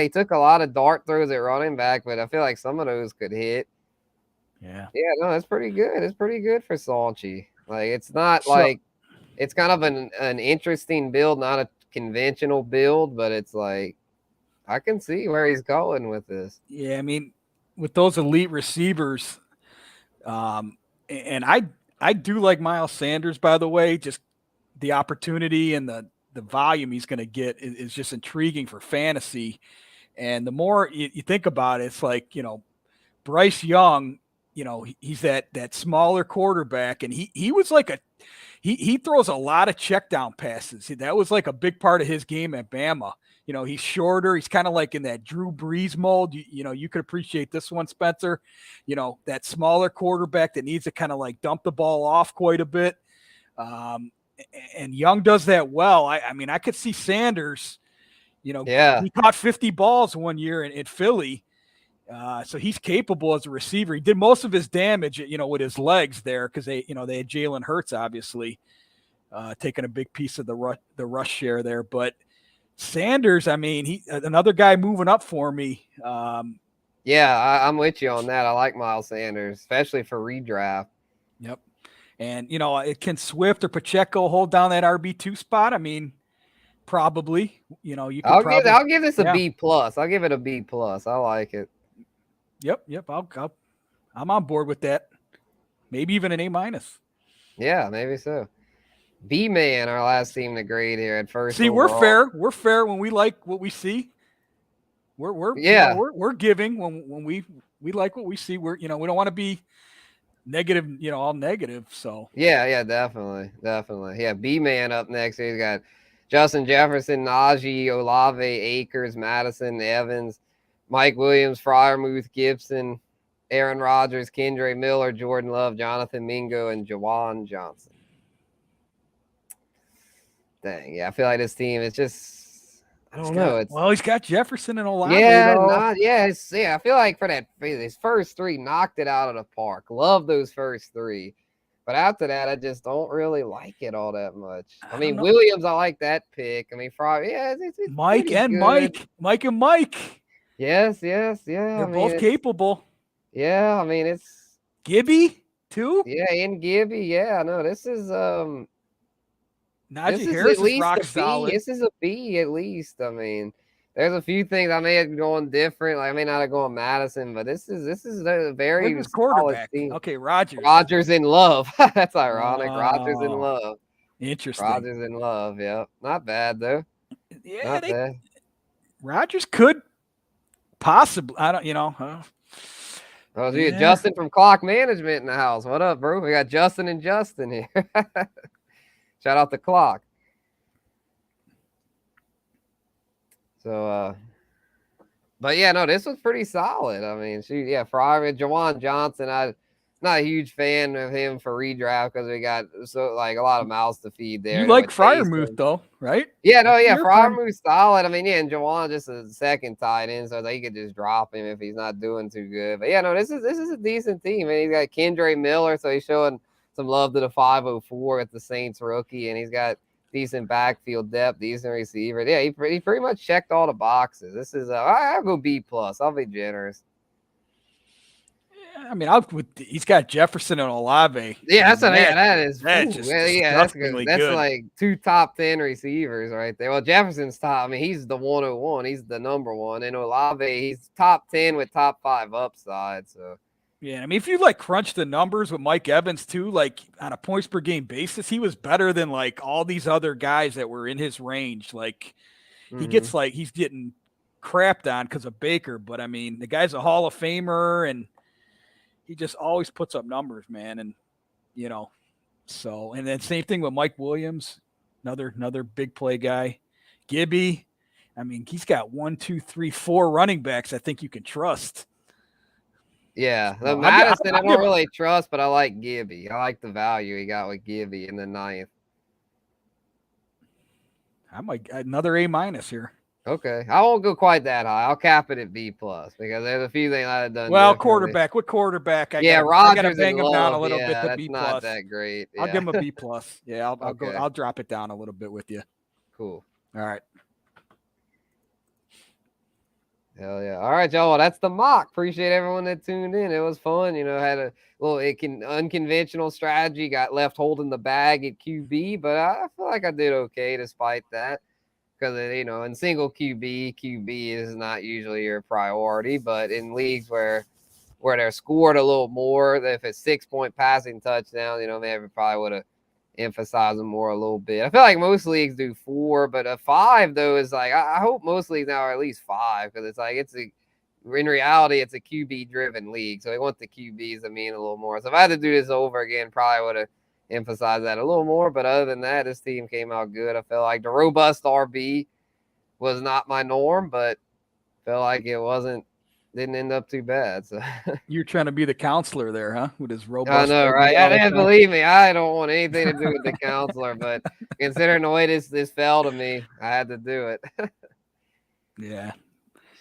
took a lot of dart throws at running back, but I feel like some of those could hit. Yeah, no, that's pretty good. It's pretty good for Sonchi. Like, it's not like. It's kind of an interesting build, not a conventional build, but it's like I can see where he's going with this. Yeah, I mean, with those elite receivers, and I do like Miles Sanders, by the way. Just the opportunity and the volume he's going to get is just intriguing for fantasy. And the more you think about it, it's like, Bryce Young, he's that smaller quarterback, and he was like he throws a lot of check down passes. That was like a big part of his game at Bama. He's shorter. He's kind of like in that Drew Brees mold. You could appreciate this one, Spencer. That smaller quarterback that needs to kind of like dump the ball off quite a bit. And Young does that well. I mean, I could see Sanders, he caught 50 balls one year in Philly. So he's capable as a receiver. He did most of his damage, with his legs there because they had Jalen Hurts obviously taking a big piece of the rush share there. But Sanders, I mean, he another guy moving up for me. I'm with you on that. I like Miles Sanders, especially for redraft. Yep. And can Swift or Pacheco hold down that RB2 spot? I mean, probably. I'll give this a B plus. I'll give it a B plus. I like it. Yep. I'm on board with that. Maybe even an A minus. Yeah, maybe so. B-Man, our last team to grade here at first. See, overall. We're fair. We're fair when we like what we see. We're giving when we like what we see. We don't want to be negative, all negative. So yeah, definitely. Yeah, B-Man up next. He's got Justin Jefferson, Najee, Olave, Akers, Madison, Evans, Mike Williams, Freiermuth, Gibson, Aaron Rodgers, Kendre Miller, Jordan Love, Jonathan Mingo, and Jawan Johnson. Dang, yeah, I feel like this team is just, I don't know. He's got Jefferson and Olave. I feel like for his first 3 knocked it out of the park. Love those first 3. But after that, I just don't really like it all that much. I mean, Williams, I like that pick. I mean, it's Mike and good. Mike and Mike. Yes, yeah. They're both capable. Yeah, I mean, it's Gibby too. Yeah, and Gibby. Yeah, no, this is Najee Harris is rock solid. This is a B at least. I mean, there's a few things I may have gone different. Like I may not have gone Madison, but this is a very quarterback. Team. Okay, Rodgers. Rodgers in Love. That's ironic. Rodgers in Love. Interesting. Rodgers in Love. Yeah, not bad though. Yeah, not bad. Rodgers could possibly. I don't. We got Justin from Clock Management in the house. What up, bro? We got Justin and Justin here. Shout out to Clock. So, but yeah, no, this was pretty solid. I mean, Fryer, Jawan Johnson. not a huge fan of him for redraft because we got so like a lot of mouths to feed there. You and like with Fryermuth Taysom. though, right? Yeah, no, yeah, You're a Fryer- Fryermuth's solid. I mean, yeah, and Jawan just a second tight end, so they could just drop him if he's not doing too good. But yeah, no, this is a decent team, and he's got Kendre Miller, so he's showing some love to the 504 at the Saints rookie, and he's got decent backfield depth, decent receiver. Yeah, he pretty much checked all the boxes. This is I'll go B plus. I'll be generous. I mean, he's got Jefferson and Olave. Yeah, that's that, yeah, that is just yeah, that's good. disgustingly That's good. like 2 top 10 receivers right there. Well, Jefferson's top. I mean, he's the 101. He's the number one. And Olave, he's top 10 with top 5 upside. So yeah, I mean, if you like crunch the numbers with Mike Evans too, like on a points per game basis, he was better than like all these other guys that were in his range. Like he gets like he's getting crapped on because of Baker, but I mean, the guy's a Hall of Famer and he just always puts up numbers, man. And you know, so and then same thing with Mike Williams, another big play guy. Gibby, I mean, he's got 1, 2, 3, 4 running backs I think you can trust. yeah, the Madison I don't really trust, but I like Gibby. I like the value he got with Gibby in the 9th. I might another A- here. Okay, I won't go quite that high. I'll cap it at B plus because there's a few things I've done. Well, quarterback. What quarterback? Rodgers I gotta bang him down a little bit to B plus. Not that great. Yeah. I'll give him a B plus. Yeah, I'll go. I'll drop it down a little bit with you. Cool. All right. Hell yeah. All right, y'all. Well, that's the mock. Appreciate everyone that tuned in. It was fun. You know, had a little unconventional strategy, got left holding the bag at QB, but I feel like I did okay despite that. Because, you know, in single QB is not usually your priority, but in leagues where they're scored a little more, if it's 6-point passing touchdown, you know, maybe probably would have emphasized them more a little bit. I feel like most leagues do 4, but a 5 though is like I hope most leagues now are at least 5 because it's like in reality it's a QB driven league, so they want the QBs to mean a little more. So if I had to do this over again, probably would have emphasized that a little more. But other than that, this team came out good. I felt like the robust RB was not my norm, but felt like didn't end up too bad. So you're trying to be the counselor there, huh? With his robust. I know, right? And believe me, I don't want anything to do with the counselor, but considering the way this fell to me, I had to do it. Yeah.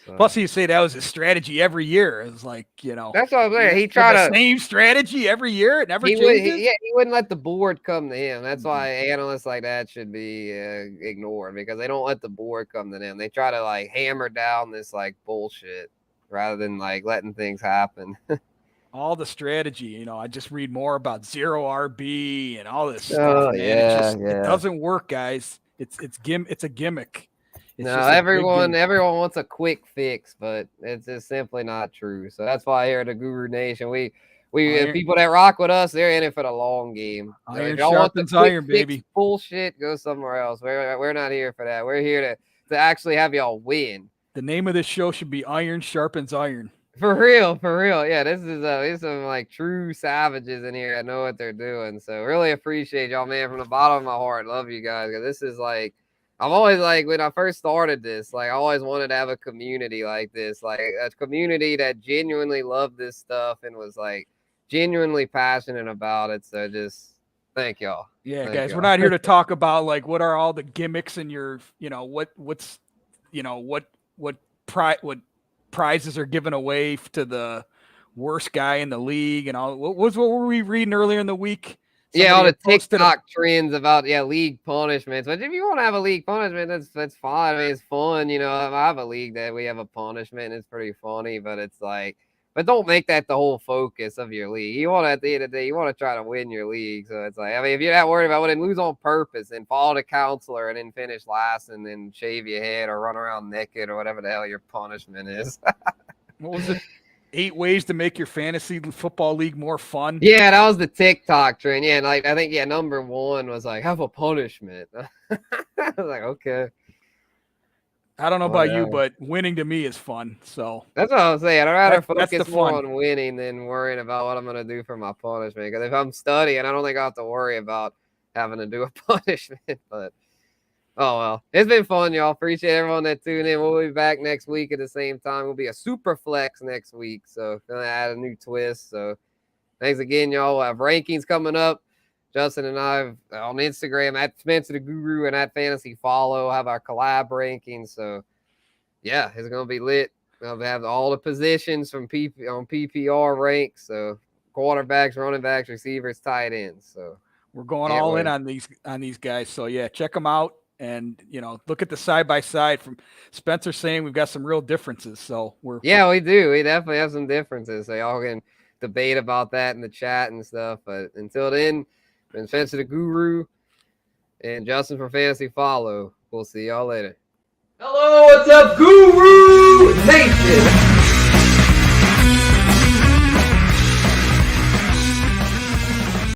So. Plus, you say that was his strategy every year. It's like, you know, that's what I'm saying. He tried the same strategy every year. It never changes. He wouldn't let the board come to him. That's why analysts like that should be ignored because they don't let the board come to them. They try to like hammer down this like bullshit rather than like letting things happen. All the strategy, you know, I just read more about zero RB and all this stuff, man. It doesn't work, guys. It's a gimmick. No, everyone wants a quick fix, but it's just simply not true. So that's why here at the Guru Nation, we people that rock with us, they're in it for the long game. Iron sharpens iron, baby. Bullshit, go somewhere else. We're not here for that. We're here to actually have y'all win. The name of this show should be Iron Sharpens Iron. For real. Yeah, this is some like true savages in here that know what they're doing. So really appreciate y'all, man, from the bottom of my heart. Love you guys. This is like, I'm always like, when I first started this, like I always wanted to have a community like this, like a community that genuinely loved this stuff and was like genuinely passionate about it. So just thank y'all. Yeah, guys, we're not here to talk about like what are all the gimmicks in your, you know, what's, you know, what prizes are given away to the worst guy in the league and all. What were we reading earlier in the week? Somebody all the TikTok trends about league punishments. But if you want to have a league punishment, that's fine. I mean, it's fun. You know, I have a league that we have a punishment. And it's pretty funny, but it's like, but don't make that the whole focus of your league. You want to, at the end of the day, you want to try to win your league. So it's like, I mean, if you're not worried about it, lose on purpose and follow the counselor and then finish last and then shave your head or run around naked or whatever the hell your punishment is. What was it? 8 ways to make your fantasy football league more fun. Yeah, that was the TikTok trend. Yeah, and like I think number 1 was like have a punishment. I was like, okay. I don't know about you, but winning to me is fun. So that's what I was saying. I'd rather focus more on winning than worrying about what I'm gonna do for my punishment. Because if I'm studying, I don't think I have to worry about having to do a punishment. But oh well, it's been fun, y'all. Appreciate everyone that tuned in. We'll be back next week at the same time. We'll be a super flex next week, so gonna add a new twist. So Thanks again, y'all. We'll have rankings coming up. Justin and I on Instagram at Spencer the Guru and at Fantasy Follow have our collab rankings. So, yeah, it's going to be lit. We'll have all the positions from on PPR ranks. So, quarterbacks, running backs, receivers, tight ends. So, we're going all in on these guys. So, yeah, check them out. And, look at the side-by-side from Spencer saying we've got some real differences. So, we do. We definitely have some differences. So, y'all can debate about that in the chat and stuff. But until then, been Spencer the Guru and Justin from Fantasy Follow. We'll see y'all later. Hello, what's up, Guru Nation?